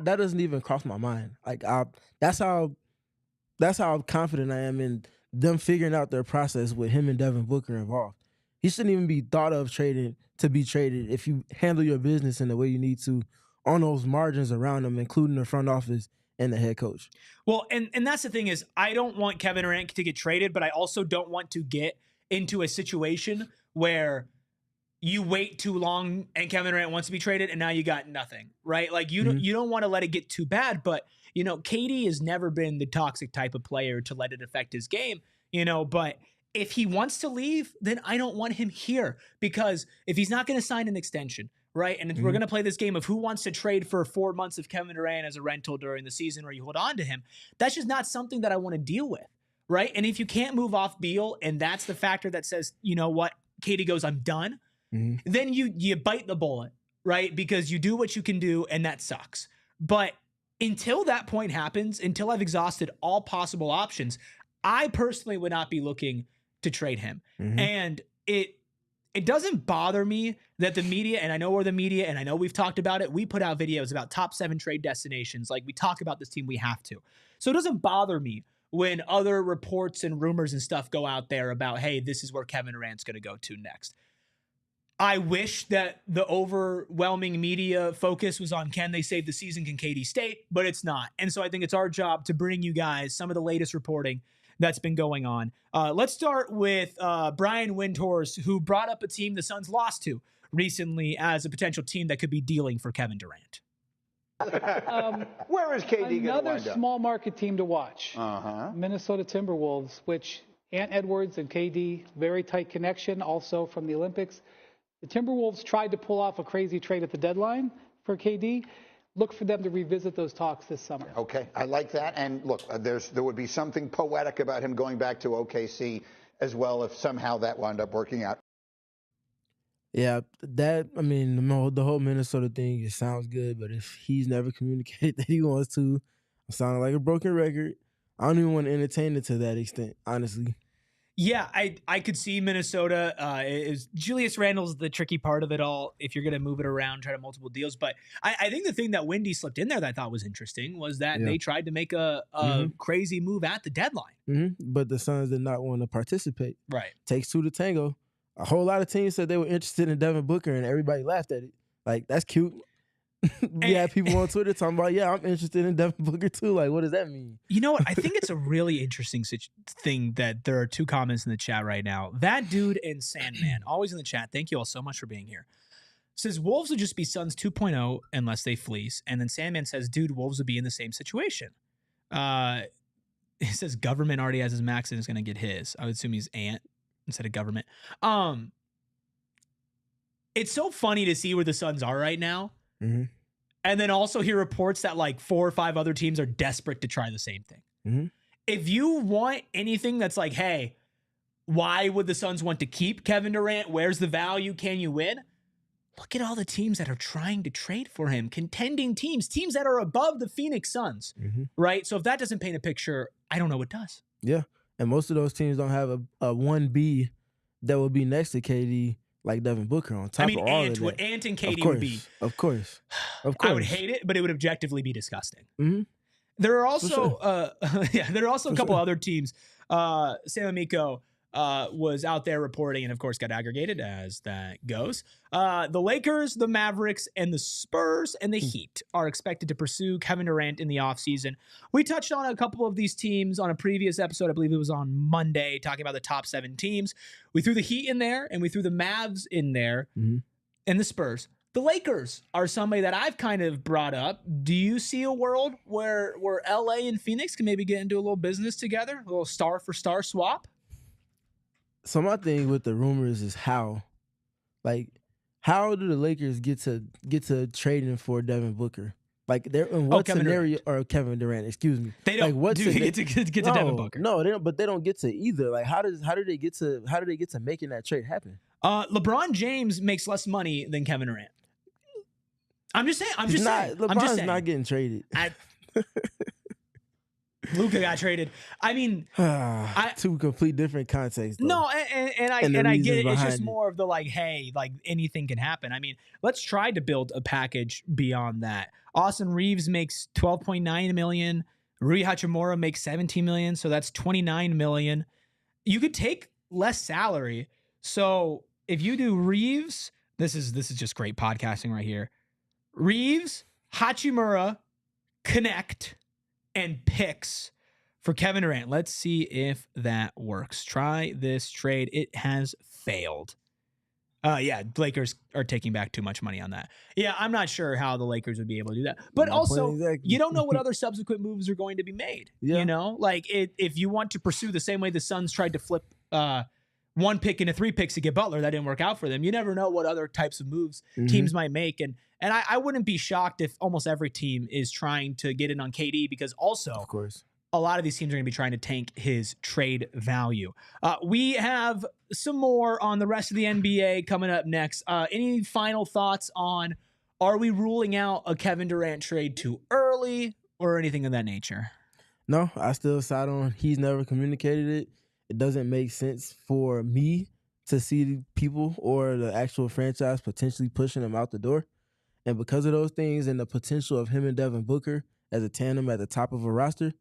That doesn't even cross my mind. That's how confident I am in them figuring out their process with him and Devin Booker involved. He shouldn't even be thought of to be traded if you handle your business in the way you need to on those margins around him, including the front office and the head coach. Well, and that's the thing is, I don't want Kevin Durant to get traded, but I also don't want to get into a situation where you wait too long and Kevin Durant wants to be traded and now you got nothing, right? You don't want to let it get too bad, but KD has never been the toxic type of player to let it affect his game, but if he wants to leave, then I don't want him here, because if he's not going to sign an extension, right? And we're going to play this game of who wants to trade for 4 months of Kevin Durant as a rental during the season where you hold on to him. That's just not something that I want to deal with, right? And if you can't move off Beal and that's the factor that says, you know what, KD goes, I'm done, then you bite the bullet, right? Because you do what you can do, and that sucks. But until that point happens, until I've exhausted all possible options, I personally would not be looking to trade him. And it doesn't bother me that the media, and I know we're the media, and I know we've talked about it. We put out videos about top 7 trade destinations. Like, we talk about this team, we have to. So it doesn't bother me when other reports and rumors and stuff go out there about, hey, this is where Kevin Durant's going to go to next. I wish that the overwhelming media focus was on, can they save the season, can KD stay? But it's not. And so I think it's our job to bring you guys some of the latest reporting that's been going on. Let's start with Brian Windhorst, who brought up a team the Suns lost to recently as a potential team that could be dealing for Kevin Durant. Where is KD going to Another wind up? small market team to watch. Minnesota Timberwolves, which Ant Edwards and KD, very tight connection, also from the Olympics. The Timberwolves tried to pull off a crazy trade at the deadline for KD. Look for them to revisit those talks this summer. Okay, I like that. And look, there would be something poetic about him going back to OKC as well if somehow that wound up working out. Yeah, the whole Minnesota thing, it sounds good, but if he's never communicated that he wants to, it sounded like a broken record. I don't even want to entertain it to that extent, honestly. Yeah, I could see Minnesota. Julius Randle's the tricky part of it all if you're going to move it around, try to multiple deals. But I think the thing that Windy slipped in there that I thought was interesting was that they tried to make a crazy move at the deadline. But the Suns did not want to participate. Right. Takes two to tango. A whole lot of teams said they were interested in Devin Booker, and everybody laughed at it. Like, that's cute. We had people on Twitter talking about, yeah, I'm interested in Devin Booker too. Like, what does that mean? You know what? I think it's a really interesting thing that there are 2 comments in the chat right now. That dude and Sandman, always in the chat. Thank you all so much for being here. Says Wolves would just be Suns 2.0 unless they fleece. And then Sandman says, dude, Wolves would be in the same situation. He says government already has his max and is going to get his. I would assume he's Ant instead of government. It's so funny to see where the Suns are right now. And then also hear reports that like 4 or 5 other teams are desperate to try the same thing. If you want anything that's like, hey, why would the Suns want to keep Kevin Durant? Where's the value? Can you win? Look at all the teams that are trying to trade for him. Contending teams that are above the Phoenix Suns, right? So if that doesn't paint a picture, I don't know what does. Yeah. And most of those teams don't have a 1B that would be next to KD. Like Devin Booker on top of all Ant of that. Ant and KD would be. Of course. I would hate it, but it would objectively be disgusting. There are also, there are also a couple other teams. Sam Amico was out there reporting and, of course, got aggregated as that goes. The Lakers, the Mavericks, and the Spurs and the Heat are expected to pursue Kevin Durant in the offseason. We touched on a couple of these teams on a previous episode. I believe it was on Monday, talking about the top 7 teams. We threw the Heat in there, and we threw the Mavs in there, and the Spurs. The Lakers are somebody that I've kind of brought up. Do you see a world where LA and Phoenix can maybe get into a little business together, a little star-for-star swap? So my thing with the rumors is how do the Lakers get to trading for Devin Booker? Like, they're in what scenario? Or Kevin Durant, excuse me. They don't get to Devin Booker. No, they don't. But they don't get to either. Like, how do they get to making that trade happen? LeBron James makes less money than Kevin Durant. I'm just saying. LeBron's not getting traded. Luka got traded. I mean, 2 complete different contexts. Though. No, and I get it. It's just more of the like, hey, like anything can happen. I mean, let's try to build a package beyond that. Austin Reeves makes $12.9 million. Rui Hachimura makes $17 million, so that's $29 million. You could take less salary. So if you do Reeves, this is just great podcasting right here. Reeves, Hachimura, Connect, and picks for Kevin Durant. Let's see if that works. Try this trade. It has failed. Lakers are taking back too much money on that. Yeah, I'm not sure how the Lakers would be able to do that. But also, you don't know what other subsequent moves are going to be made. Yeah. You know, like if you want to pursue the same way the Suns tried to flip 1 pick into 3 picks to get Butler, that didn't work out for them. You never know what other types of moves teams might make. And I wouldn't be shocked if almost every team is trying to get in on KD, because also, of course, a lot of these teams are going to be trying to tank his trade value. We have some more on the rest of the NBA coming up next. Any final thoughts on are we ruling out a Kevin Durant trade too early or anything of that nature? No, I still side on he's never communicated it. It doesn't make sense for me to see people or the actual franchise potentially pushing him out the door. And because of those things and the potential of him and Devin Booker as a tandem at the top of a roster, it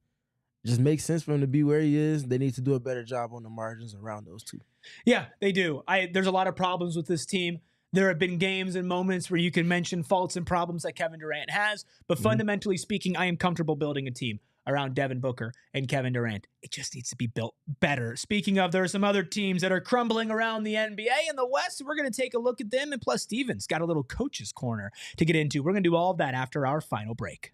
just makes sense for him to be where he is. They need to do a better job on the margins around those two. Yeah, they do. There's a lot of problems with this team. There have been games and moments where you can mention faults and problems that Kevin Durant has, but fundamentally speaking, I am comfortable building a team around Devin Booker and Kevin Durant. It just needs to be built better. Speaking of, there are some other teams that are crumbling around the NBA in the West. We're going to take a look at them, and plus Steven's got a little coach's corner to get into. We're going to do all of that after our final break.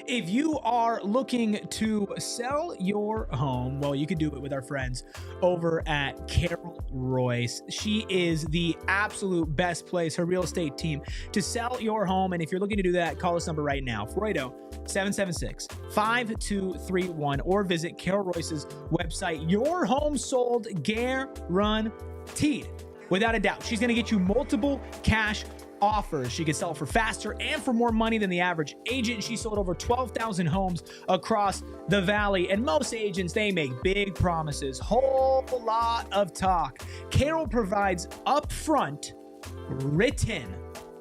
If you are looking to sell your home, well, you could do it with our friends over at Carol Royce. She is the absolute best place, her real estate team, to sell your home. And if you're looking to do that, call this number right now, 480-776-5231, or visit Carol Royce's website. Your home sold guaranteed. Without a doubt, she's going to get you multiple cash offers. She could sell for faster and for more money than the average agent. She sold over 12,000 homes across the valley, and most agents, they make big promises, whole lot of talk. Carol provides upfront written,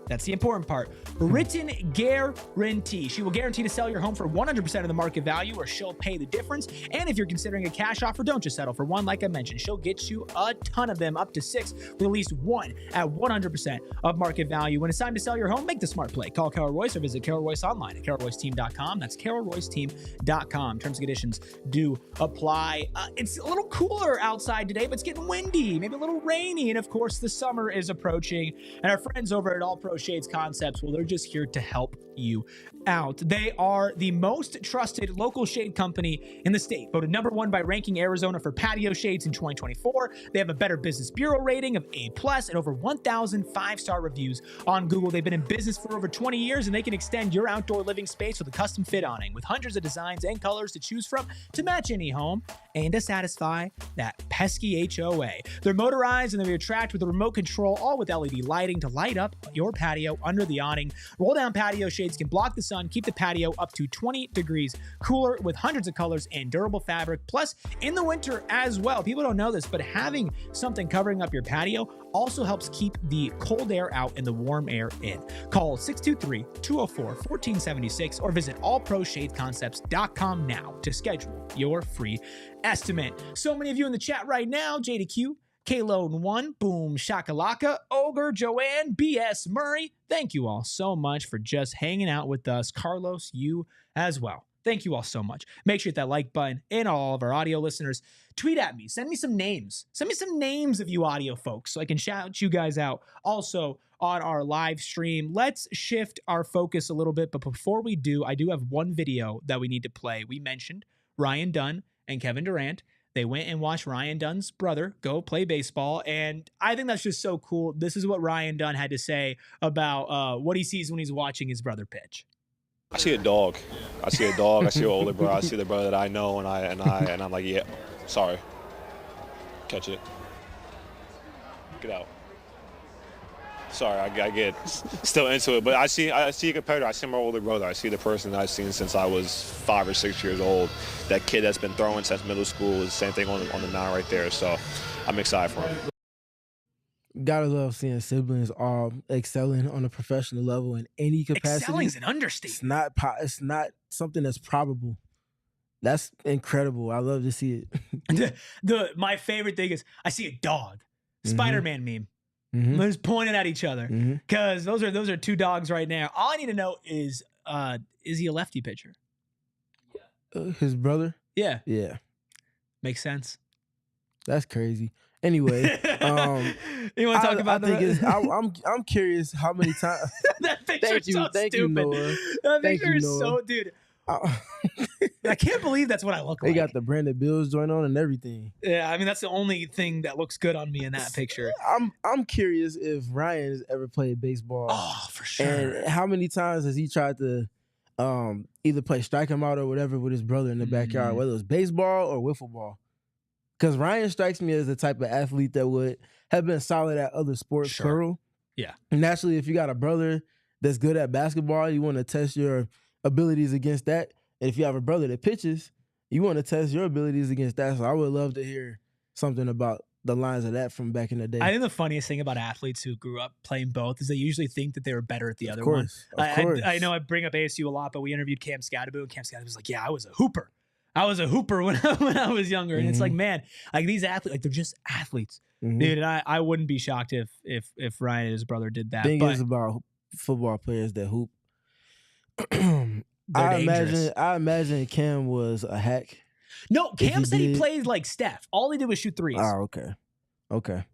that's the important part, written guarantee. She will guarantee to sell your home for 100% of the market value, or she'll pay the difference. And if you're considering a cash offer, don't just settle for one. Like I mentioned, she'll get you a ton of them, up to 6, release 1 at 100% of market value. When it's time to sell your home, make the smart play. Call Carol Royce or visit Carol Royce online at carolroyceteam.com. That's carolroyceteam.com. Terms and conditions do apply. It's a little cooler outside today, but it's getting windy, maybe a little rainy. And of course, the summer is approaching. And our friends over at All Pro Shades Concepts, well, they're just here to help you out. They are the most trusted local shade company in the state, voted #1 by Ranking Arizona for patio shades in 2024. They have a Better Business Bureau rating of A+ and over 1,000 5-star reviews on Google. They've been in business for over 20 years, and they can extend your outdoor living space with a custom fit awning with hundreds of designs and colors to choose from to match any home and to satisfy that pesky HOA. They're motorized and they retract with a remote control, all with LED lighting to light up your patio under the awning. Roll down patio shades can block the sun, keep the patio up to 20 degrees cooler with hundreds of colors and durable fabric. Plus, in the winter as well, people don't know this, but having something covering up your patio also helps keep the cold air out and the warm air in. Call 623-204-1476 or visit allproshadeconcepts.com now to schedule your free estimate. So many of you in the chat right now: JDQ, K-Lone1, Boom Shakalaka, Ogre, Joanne, BS Murray. Thank you all so much for just hanging out with us. Carlos, you as well. Thank you all so much. Make sure you hit that like button, and all of our audio listeners, tweet at me. Send me some names. Send me some names of you audio folks so I can shout you guys out also on our live stream. Let's shift our focus a little bit, but before we do, I do have one video that we need to play. We mentioned Ryan Dunn and Kevin Durant. They went and watched Ryan Dunn's brother go play baseball, and I think that's just so cool. This is what Ryan Dunn had to say about what he sees when he's watching his brother pitch. I see a dog. I see a dog. I see an older brother. I see the brother that I know, and I'm like, yeah, sorry. Catch it. Get out. Sorry, I get still into it, but I see a competitor. I see my older brother. I see the person that I've seen since I was 5 or 6 years old. That kid that's been throwing since middle school is the same thing on the mound right there. So I'm excited for him. Gotta love seeing siblings all excelling on a professional level in any capacity. Excelling is an understatement. It's not something that's probable. That's incredible. I love to see it. My favorite thing is I see a dog. Spider-Man meme. They're just pointing at each other because those are two dogs right now. All I need to know is he a lefty pitcher? His brother? Yeah. Yeah. Makes sense. That's crazy. Anyway, you want to talk about I'm curious how many times. That picture's so stupid. You, Noah. That picture is so, dude. I can't believe that's what I look like. They got the Brandon Bills joint on and everything. Yeah, I mean that's the only thing that looks good on me in that picture. I'm curious if Ryan has ever played baseball. Oh, for sure. And how many times has he tried to either play strike him out or whatever with his brother in the backyard, whether it was baseball or wiffle ball? Because Ryan strikes me as the type of athlete that would have been solid at other sports, plural, Yeah. Naturally, if you got a brother that's good at basketball, you want to test your abilities against that. And if you have a brother that pitches, you want to test your abilities against that. So I would love to hear something about the lines of that from back in the day. I think the funniest thing about athletes who grew up playing both is they usually think that they were better at the other one. Of course. I know I bring up ASU a lot, but we interviewed Cam Scadaboo, and Cam Scadaboo was like, yeah, I was a hooper. I was a hooper when I was younger. And it's like, man, like these athletes, like they're just athletes. Dude, and I wouldn't be shocked if Ryan and his brother did that. Thing is about football players that hoop. I imagine Cam was a hack. No, Cam said he played like Steph. All he did was shoot threes. Oh, okay.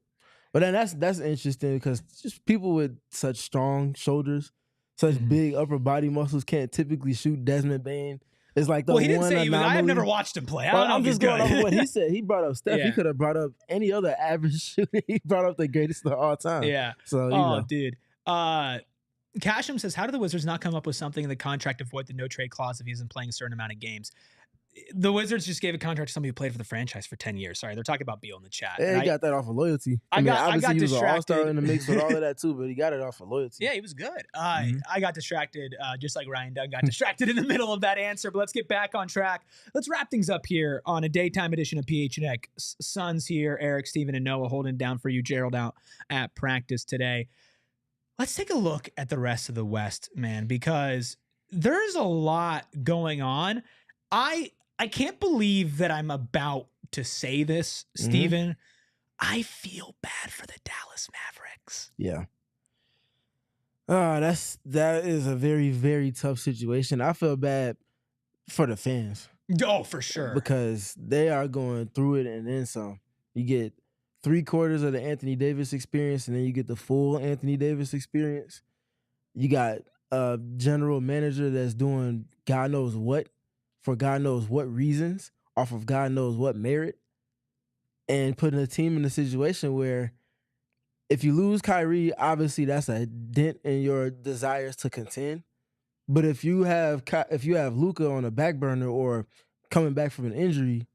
But then that's interesting because just people with such strong shoulders, such big upper body muscles can't typically shoot. Desmond Bain is like the one. Well, he didn't say he was. I have never watched him play. I don't know if he's good. I'm just going off what he said. He brought up Steph. He could have brought up any other average shooter. He brought up the greatest of all time. Yeah. So, you know. Dude. Casham says, how do the Wizards not come up with something in the contract to avoid the no trade clause if he isn't playing a certain amount of games? The Wizards just gave a contract to somebody who played for the franchise for 10 years. Sorry, they're talking about Beal in the chat. Yeah, he got that off of loyalty. I got he was an all-star in the mix with all of that too, but he got it off of loyalty. Yeah, he was good. I got distracted, just like Ryan Dunn got distracted in the middle of that answer, but let's get back on track. Let's wrap things up here on a daytime edition of PHNX Suns here. Eric, Steven, and Noah holding down for you. Gerald out at practice today. Let's take a look at the rest of the West, man, because there's a lot going on. I can't believe that I'm about to say this, Steven. I feel bad for the Dallas Mavericks. Yeah. That is a very, very tough situation. I feel bad for the fans. Oh, for sure. Because they are going through it and then some. You get 3/4 of the Anthony Davis experience, and then you get the full Anthony Davis experience. You got a general manager that's doing God knows what for God knows what reasons, off of God knows what merit, and putting a team in a situation where if you lose Kyrie, obviously that's a dent in your desires to contend. But if you have Luka on a back burner or coming back from an injury,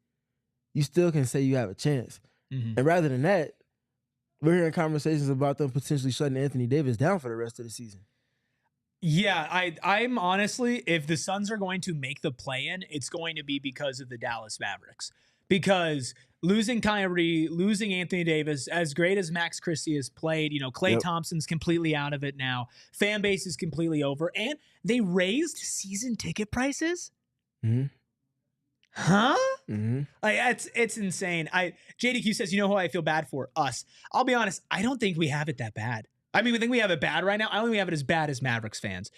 you still can say you have a chance. And rather than that, we're hearing conversations about them potentially shutting Anthony Davis down for the rest of the season. Yeah, I'm honestly, if the Suns are going to make the play-in, it's going to be because of the Dallas Mavericks. Because losing Kyrie, losing Anthony Davis, as great as Max Christie has played, Klay Thompson's completely out of it now. Fan base is completely over. And they raised season ticket prices? Huh? It's insane. JDQ says, you know who I feel bad for? Us. I'll be honest, I don't think we have it that bad. I mean, we think we have it bad right now. I don't think we have it as bad as Mavericks fans.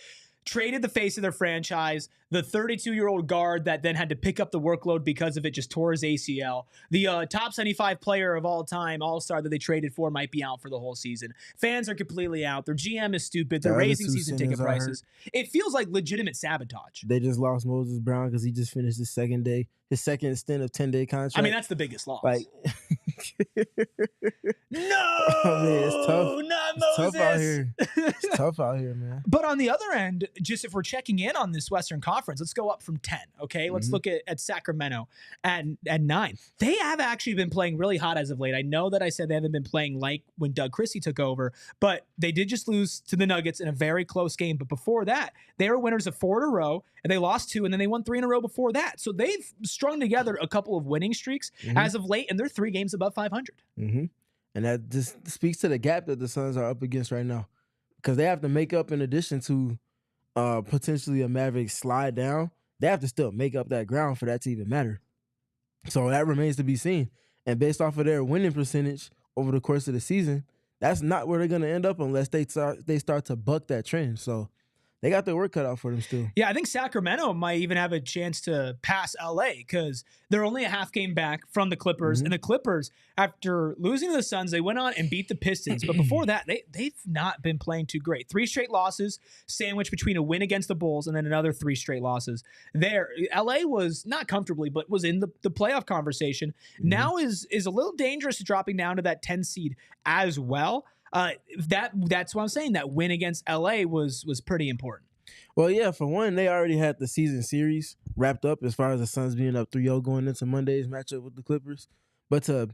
Traded the face of their franchise, the 32-year-old guard that then had to pick up the workload because of it just tore his ACL. The top 75 player of all time, all-star that they traded for, might be out for the whole season. Fans are completely out. Their GM is stupid. They're raising season ticket prices. It feels like legitimate sabotage. They just lost Moses Brown because he just finished his second stint of 10-day contract. I mean, that's the biggest loss. Like, no, it's tough. Not Moses. Tough out here. It's tough out here, man. But on the other end, just if we're checking in on this Western Conference, let's go up from 10, okay? Let's look at Sacramento at 9. They have actually been playing really hot as of late. I know that I said they haven't been playing like when Doug Christie took over, but they did just lose to the Nuggets in a very close game. But before that, they were winners of 4 in a row, and they lost 2, and then they won 3 in a row before that. So they've strung together a couple of winning streaks as of late, and they're 3 games above 500. And that just speaks to the gap that the Suns are up against right now. Because they have to make up, in addition to potentially a Mavericks slide down, they have to still make up that ground for that to even matter. So that remains to be seen. And based off of their winning percentage over the course of the season, that's not where they're going to end up unless they start to buck that trend. So they got their work cut out for them still. Yeah, I think Sacramento might even have a chance to pass LA because they're only a half game back from the Clippers. And the Clippers, after losing to the Suns, they went on and beat the Pistons. But before that, they've not been playing too great. 3 straight losses, sandwiched between a win against the Bulls and then another 3 straight losses. LA was not comfortably, but was in the playoff conversation. Now is a little dangerous dropping down to that 10 seed as well. That's what I'm saying. That win against LA was pretty important. Well, yeah, for one, they already had the season series wrapped up as far as the Suns being up 3-0 going into Monday's matchup with the Clippers. But to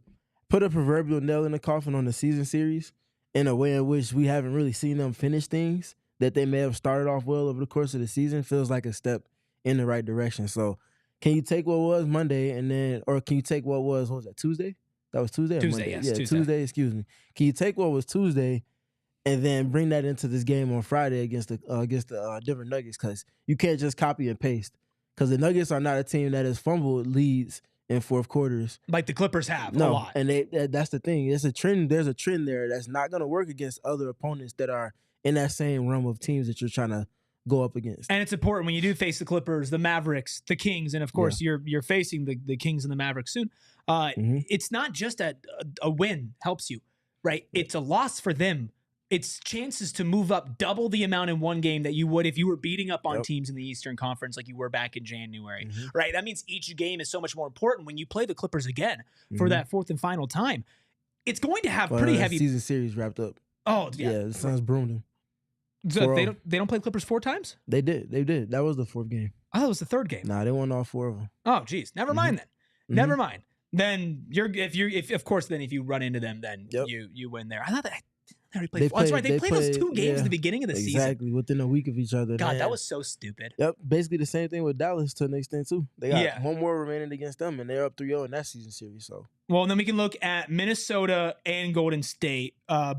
put a proverbial nail in the coffin on the season series in a way in which we haven't really seen them finish things that they may have started off well over the course of the season feels like a step in the right direction. So can you take what was Monday or can you take what was that, Tuesday? That was Tuesday or Tuesday, Monday? yes, Yeah, Tuesday. excuse me. Can you take what was Tuesday and then bring that into this game on Friday against the Denver Nuggets? Because you can't just copy and paste. Because the Nuggets are not a team that has fumbled leads in fourth quarters. Like the Clippers have a No, lot. and that's the thing. It's a trend. There's a trend there that's not going to work against other opponents that are in that same realm of teams that you're trying to go up against. And it's important when you do face the Clippers, the Mavericks, the Kings, and of course you're facing the Kings and the Mavericks soon. It's not just a win helps you, right? It's a loss for them. It's chances to move up double the amount in one game that you would if you were beating up on teams in the Eastern Conference like you were back in January, right? That means each game is so much more important when you play the Clippers again for that fourth and final time. It's going to have pretty heavy season series wrapped up. Oh yeah, the Suns broomed them. So they don't play Clippers 4 times? They did. That was the fourth game. I thought it was the third game. Nah, they won all 4 of them. Oh, geez. Never mind then. Never mind. Then if you run into them, then you win there. I thought that they already played. That's right. They played those 2 games at the beginning of the season. Exactly, within a week of each other. God, man. that was so stupid. Yep, basically the same thing with Dallas to an extent too. They got one more remaining against them, and they're up 3-0 in that season series. So. Well, and then we can look at Minnesota and Golden State.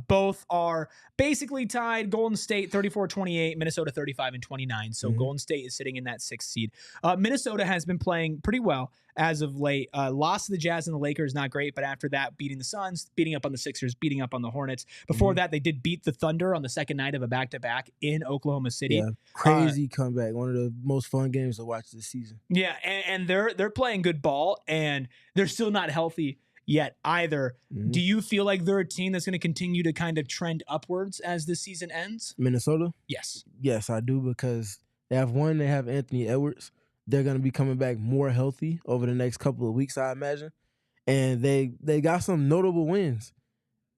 Both are basically tied. Golden State 34-28, Minnesota 35-29. So Golden State is sitting in that 6th seed. Minnesota has been playing pretty well as of late. Lost to the Jazz and the Lakers, not great, but after that, beating the Suns, beating up on the Sixers, beating up on the Hornets. Before that, they did beat the Thunder on the second night of a back-to-back in Oklahoma City. Yeah, crazy comeback. One of the most fun games to watch this season. Yeah, and they're playing good ball, and they're still not healthy yet either. Do you feel like they're a team that's going to continue to kind of trend upwards as this season ends? Minnesota? Yes. Yes, I do, because they have Anthony Edwards. They're going to be coming back more healthy over the next couple of weeks, I imagine. And they got some notable wins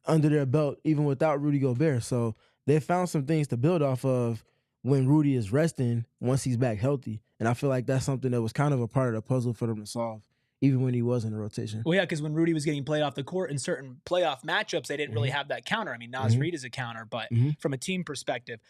under their belt, even without Rudy Gobert. So they found some things to build off of when Rudy is resting once he's back healthy. And I feel like that's something that was kind of a part of the puzzle for them to solve, even when he was in the rotation. Well, yeah, because when Rudy was getting played off the court in certain playoff matchups, they didn't really have that counter. I mean, Naz Reid is a counter, but from a team perspective.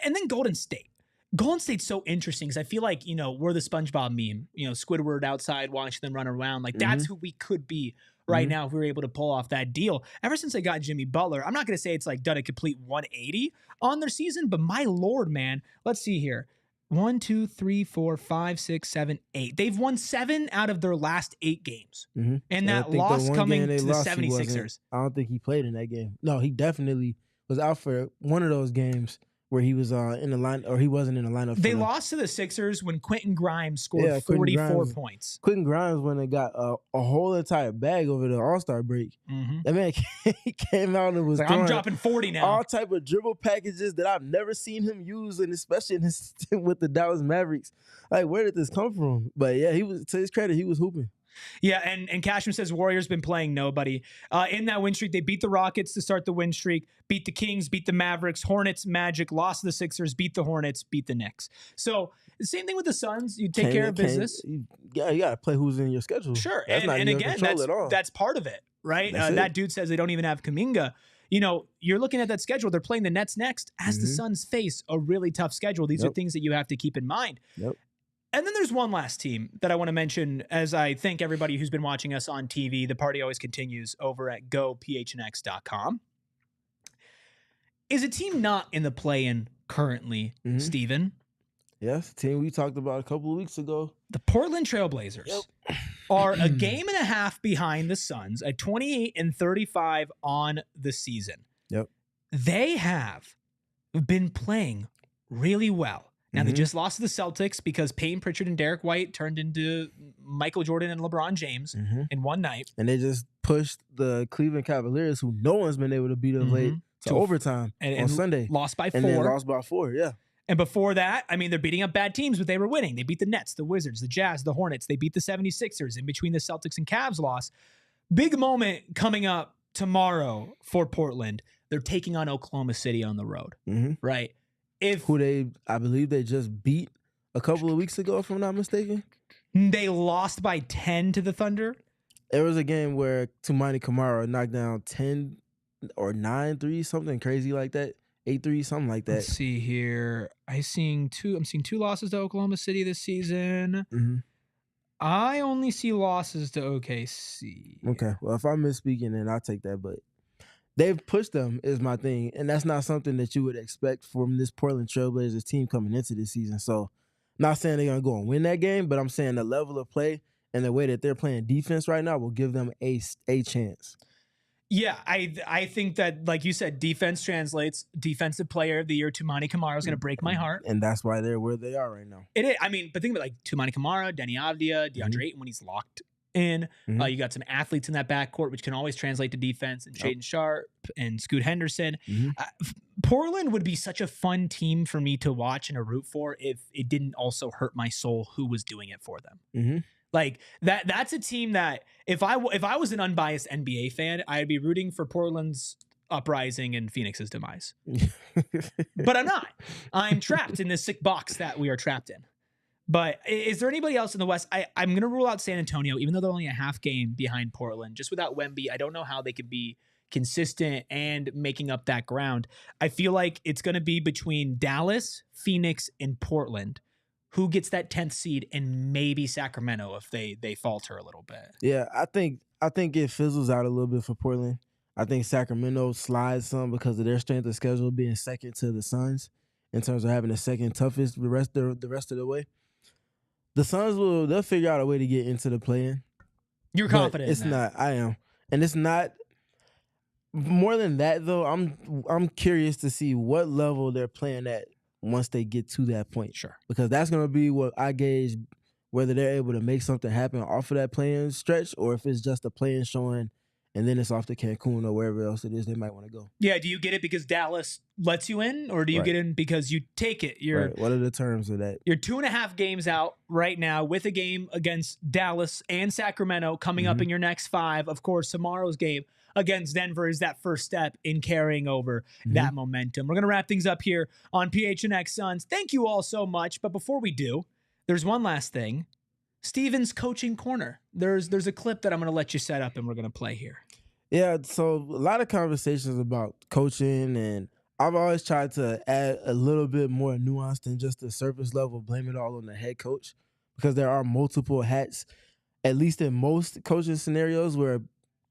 And then Golden State. Golden State's so interesting because I feel like, we're the SpongeBob meme, Squidward outside watching them run around. Like, that's who we could be right now if we were able to pull off that deal. Ever since they got Jimmy Butler, I'm not going to say it's like done a complete 180 on their season, but my Lord, man, let's see here. 1, 2, 3, 4, 5, 6, 7, 8. They've won 7 out of their last 8 games. And that loss coming to the 76ers. I don't think he played in that game. No, he definitely was out for one of those games where he was in the line, or he wasn't in the lineup. They lost to the Sixers when Quentin Grimes scored 44 points. Quentin Grimes, when they got a whole entire bag over the All-Star break. That man came out and was like, I'm dropping 40 now. All type of dribble packages that I've never seen him use, and especially with the Dallas Mavericks. Like, where did this come from? But yeah, he was, to his credit, he was hooping. Yeah, and Cashman says Warriors been playing nobody. In that win streak, they beat the Rockets to start the win streak, beat the Kings, beat the Mavericks, Hornets, Magic, lost to the Sixers, beat the Hornets, beat the Knicks. So, same thing with the Suns. You take care of business. You got to play who's in your schedule. Sure, that's and again, that's part of it, right? That dude says they don't even have Kuminga. You're looking at that schedule. They're playing the Nets next as the Suns face a really tough schedule. These are things that you have to keep in mind. And then there's one last team that I want to mention, as I thank everybody who's been watching us on TV. The party always continues over at gophnx.com. Is a team not in the play-in currently, Steven? Yes, team we talked about a couple of weeks ago. The Portland Trailblazers are a game and a half behind the Suns at 28-35 on the season. They have been playing really well. Now, they just lost to the Celtics because Payne Pritchard and Derek White turned into Michael Jordan and LeBron James in one night. And they just pushed the Cleveland Cavaliers, who no one's been able to beat of late, to overtime on Sunday. Lost by 4. And then lost by 4, And before that, I mean, they're beating up bad teams, but they were winning. They beat the Nets, the Wizards, the Jazz, the Hornets. They beat the 76ers in between the Celtics and Cavs loss. Big moment coming up tomorrow for Portland. They're taking on Oklahoma City on the road, right? I believe they just beat a couple of weeks ago, if I'm not mistaken. They lost by 10 to the Thunder. There was a game where Toumani Camara knocked down 10 or 9-3, something crazy like that. 8-3, something like that. Let's see here. I'm seeing two losses to Oklahoma City this season. Mm-hmm. I only see losses to OKC. Okay. Well, if I'm misspeaking, then I'll take that. But they've pushed them is my thing. And that's not something that you would expect from this Portland Trailblazers team coming into this season. So not saying they're going to go and win that game, but I'm saying the level of play and the way that they're playing defense right now will give them a chance. Yeah, I think that, like you said, defense translates. Defensive Player of the Year, Tumani Kamara is going to break my heart. And that's why they're where they are right now. It is. I mean, but think about like Tumani Kamara, Denny Avdia, DeAndre Ayton when he's locked in. You got some athletes in that backcourt, which can always translate to defense, and Shaedon Sharpe and Scoot Henderson. Portland would be such a fun team for me to watch and to root for if it didn't also hurt my soul who was doing it for them. Like that's a team that if I was an unbiased NBA fan, I'd be rooting for Portland's uprising and Phoenix's demise. But I'm not. I'm trapped in this sick box that we are trapped in. But is there anybody else in the West? I'm going to rule out San Antonio, even though they're only a half game behind Portland. Just without Wemby, I don't know how they could be consistent and making up that ground. I feel like it's going to be between Dallas, Phoenix, and Portland. Who gets that 10th seed, and maybe Sacramento if they falter a little bit. Yeah, I think it fizzles out a little bit for Portland. I think Sacramento slides some because of their strength of schedule being second to the Suns in terms of having the second toughest the rest of the way. The Suns they'll figure out a way to get into the play-in. You're confident it's in that. not. I am. And it's not more than that though. I'm curious to see what level they're playing at once they get to that point. Sure. Because that's going to be what I gauge whether they're able to make something happen off of that play-in stretch or if it's just a play-in showing and then it's off to Cancun or wherever else it is they might want to go. Yeah, do you get it because Dallas lets you in, or do you get in because you take it? What are the terms of that? You're 2.5 games out right now with a game against Dallas and Sacramento coming up in your next 5. Of course, tomorrow's game against Denver is that first step in carrying over that momentum. We're going to wrap things up here on PHNX Suns. Thank you all so much. But before we do, there's one last thing. Steven's coaching corner. There's a clip that I'm going to let you set up and we're going to play here. Yeah, so a lot of conversations about coaching, and I've always tried to add a little bit more nuance than just the surface level, blame it all on the head coach, because there are multiple hats, at least in most coaching scenarios where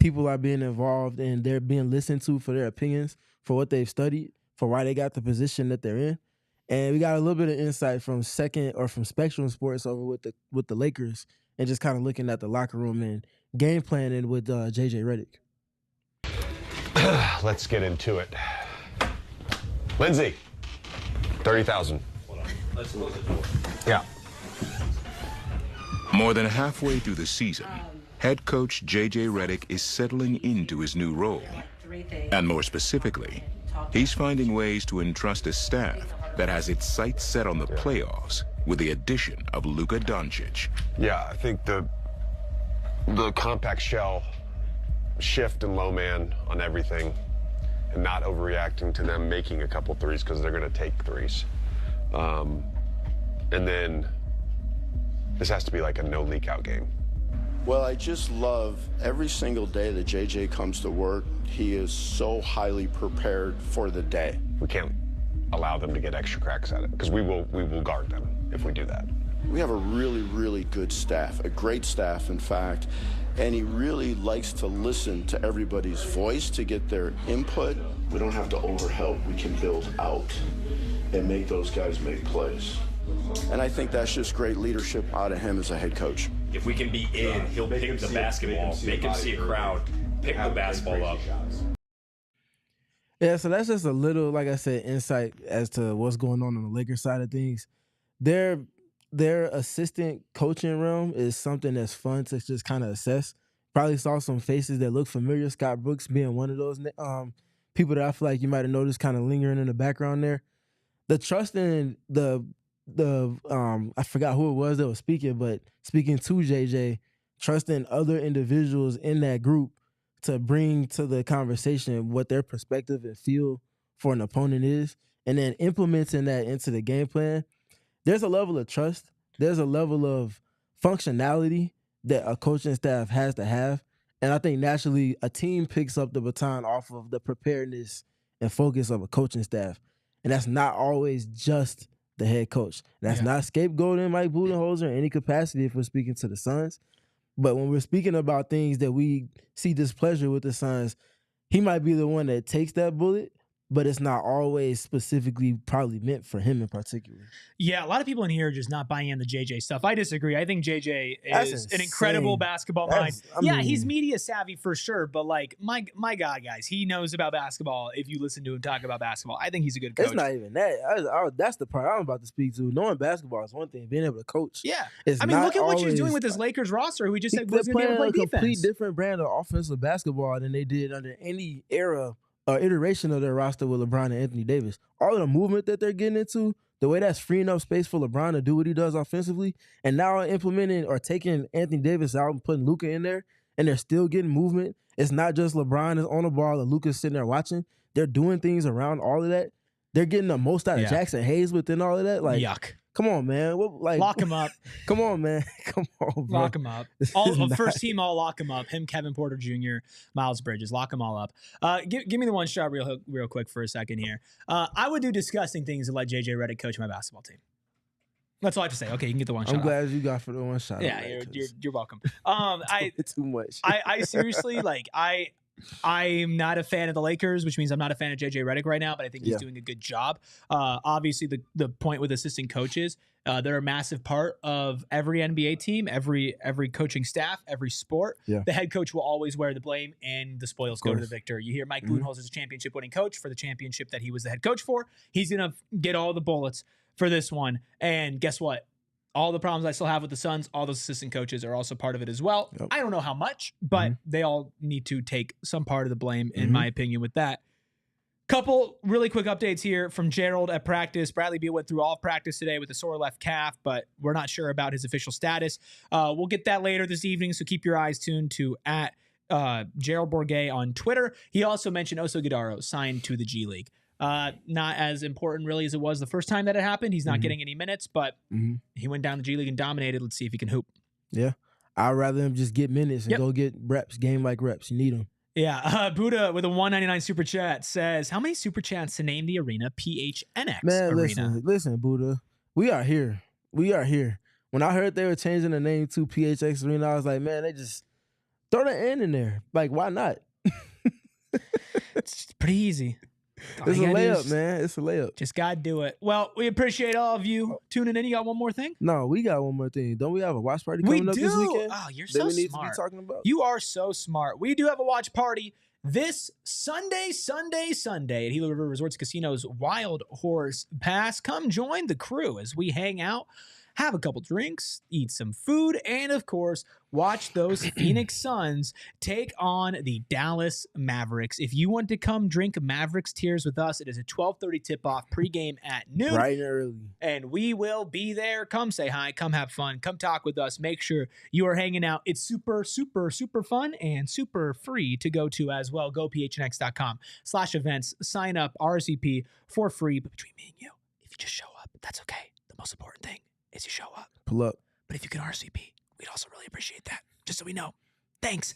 people are being involved and they're being listened to for their opinions, for what they've studied, for why they got the position that they're in. And we got a little bit of insight from Spectrum Sports over with the Lakers and just kind of looking at the locker room and game planning with JJ Redick. Let's get into it. Lindsay, 30,000. Let's close the door. Yeah. More than halfway through the season, head coach J.J. Redick is settling into his new role. And more specifically, he's finding ways to entrust a staff that has its sights set on the playoffs with the addition of Luka Doncic. Yeah, I think the compact shell shift and low man on everything and not overreacting to them making a couple threes because they're going to take threes. And then this has to be like a no leak out game. Well, I just love every single day that JJ comes to work, he is so highly prepared for the day. We can't allow them to get extra cracks at it because we will guard them if we do that. We have a really, really good staff, a great staff, in fact, and he really likes to listen to everybody's voice to get their input. We don't have to overhelp. We can build out and make those guys make plays. And I think that's just great leadership out of him as a head coach. If we can be in, he'll pick the basketball, make him see a crowd, pick the basketball up. Yeah, so that's just a little, like I said, insight as to what's going on the Lakers side of things. Their assistant coaching realm is something that's fun to just kind of assess. Probably saw some faces that look familiar. Scott Brooks being one of those people that I feel like you might have noticed kind of lingering in the background there. The trust in the I forgot who it was that was speaking, but speaking to JJ, trusting other individuals in that group to bring to the conversation what their perspective and feel for an opponent is, and then implementing that into the game plan. There's a level of trust. There's a level of functionality that a coaching staff has to have. And I think naturally a team picks up the baton off of the preparedness and focus of a coaching staff. And that's not always just the head coach. That's not scapegoating Mike Budenholzer in any capacity if we're speaking to the Suns. But when we're speaking about things that we see displeasure with the Suns, he might be the one that takes that bullet, but it's not always specifically probably meant for him in particular. Yeah, a lot of people in here are just not buying in the JJ stuff. I disagree. I think JJ is an incredible basketball mind. He's media savvy for sure, but like my God, guys, he knows about basketball. If you listen to him talk about basketball, I think he's a good coach. It's not even that. That's the part I'm about to speak to. Knowing basketball is one thing. Being able to coach, I mean, look at what he's doing with this Lakers roster. Who we just said was going to be able to play defense. A complete different brand of offensive basketball than they did under any era or iteration of their roster with LeBron and Anthony Davis. All of the movement that they're getting into, the way that's freeing up space for LeBron to do what he does offensively, and now implementing or taking Anthony Davis out and putting Luka in there, and they're still getting movement. It's not just LeBron is on the ball and Luka's sitting there watching. They're doing things around all of that. They're getting the most out of Jackson Hayes within all of that. Like, yuck. Come on, man. Lock him up. Come on, man. Come on, bro. Lock him up. First team all lock him up. Him, Kevin Porter Jr., Miles Bridges. Lock them all up. Give me the one shot real quick for a second here. I would do disgusting things to let JJ Redick coach my basketball team. That's all I have to say. Okay, you can get the one shot. I'm glad you got for the one shot. Yeah, you're welcome. Too much. I seriously, I'm not a fan of the Lakers, which means I'm not a fan of JJ Redick right now, but I think he's doing a good job. Obviously, the point with assistant coaches, they're a massive part of every NBA team, every coaching staff, every sport. Yeah. The head coach will always wear the blame, and the spoils go to the victor. You hear Mike Budenholzer is a championship-winning coach for the championship that he was the head coach for. He's going to get all the bullets for this one, and guess what? All the problems I still have with the Suns, all those assistant coaches are also part of it as well. Yep. I don't know how much, but they all need to take some part of the blame, in my opinion, with that. Couple really quick updates here from Gerald at practice. Bradley Beal went through all of practice today with a sore left calf, but we're not sure about his official status. We'll get that later this evening, so keep your eyes tuned to at Gerald Bourget on Twitter. He also mentioned Oso Guidaro signed to the G League. Not as important really as it was the first time that it happened. He's not getting any minutes, but he went down the G League and dominated. Let's see if he can hoop. Yeah. I'd rather him just get minutes and go get reps, game like reps. You need them. Yeah. Buddha with a $1.99 super chat says, how many super chats to name the arena PHNX Arena? Listen, Buddha. We are here. When I heard they were changing the name to PHX Arena, I was like, man, they just throw the N in there. Like, why not? It's pretty easy. It's a layup, man. It's a layup. Just got to do it. Well, we appreciate all of you tuning in. You got one more thing? No, we got one more thing. Don't we have a watch party coming up this weekend? Oh, you're so smart. Need to be talking about? You are so smart. We do have a watch party this Sunday at Gila River Resorts Casino's Wild Horse Pass. Come join the crew as we hang out, have a couple drinks, eat some food, and of course, watch those Phoenix Suns take on the Dallas Mavericks. If you want to come drink Mavericks Tears with us, it is a 12:30 tip-off pregame at noon. Bright and early. And we will be there. Come say hi. Come have fun. Come talk with us. Make sure you are hanging out. It's super, super, super fun and super free to go to as well. Go phnx.com/events. Sign up, RSVP for free. But between me and you, if you just show up, that's okay. The most important thing is you show up. Pull up. But if you can RSVP, we'd also really appreciate that, just so we know. Thanks.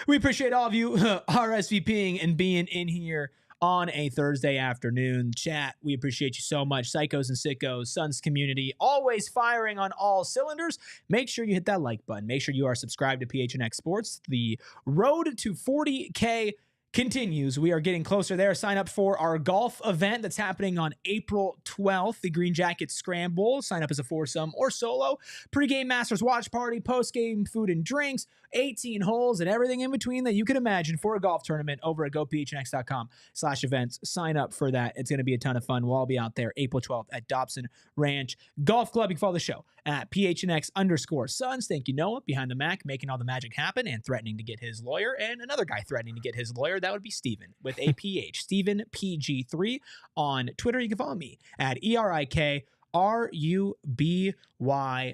We appreciate all of you RSVPing and being in here on a Thursday afternoon. Chat, we appreciate you so much. Psychos and Sickos, Suns community, always firing on all cylinders. Make sure you hit that like button. Make sure you are subscribed to PHNX Sports. The road to 40K continues. We are getting closer there. Sign up for our golf event that's happening on April 12th, the Green Jacket Scramble. Sign up as a foursome or solo. Pre-game Masters watch party, post-game food and drinks, 18 holes, and everything in between that you can imagine for a golf tournament over at gophnx.com/events. Sign up for that. It's going to be a ton of fun. We'll all be out there April 12th at Dobson Ranch Golf Club. You can follow the show at PHNX_Suns. Thank you, Noah, behind the Mac, making all the magic happen and threatening to get his lawyer, and another guy threatening to get his lawyer. That would be Steven with APH. Steven PG3 on Twitter. You can follow me at ERIKRUBY.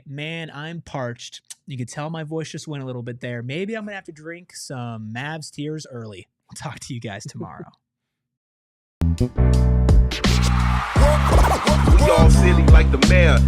Man, I'm parched. You can tell my voice just went a little bit there. Maybe I'm going to have to drink some Mavs Tears early. I'll talk to you guys tomorrow. We all silly like the mayor.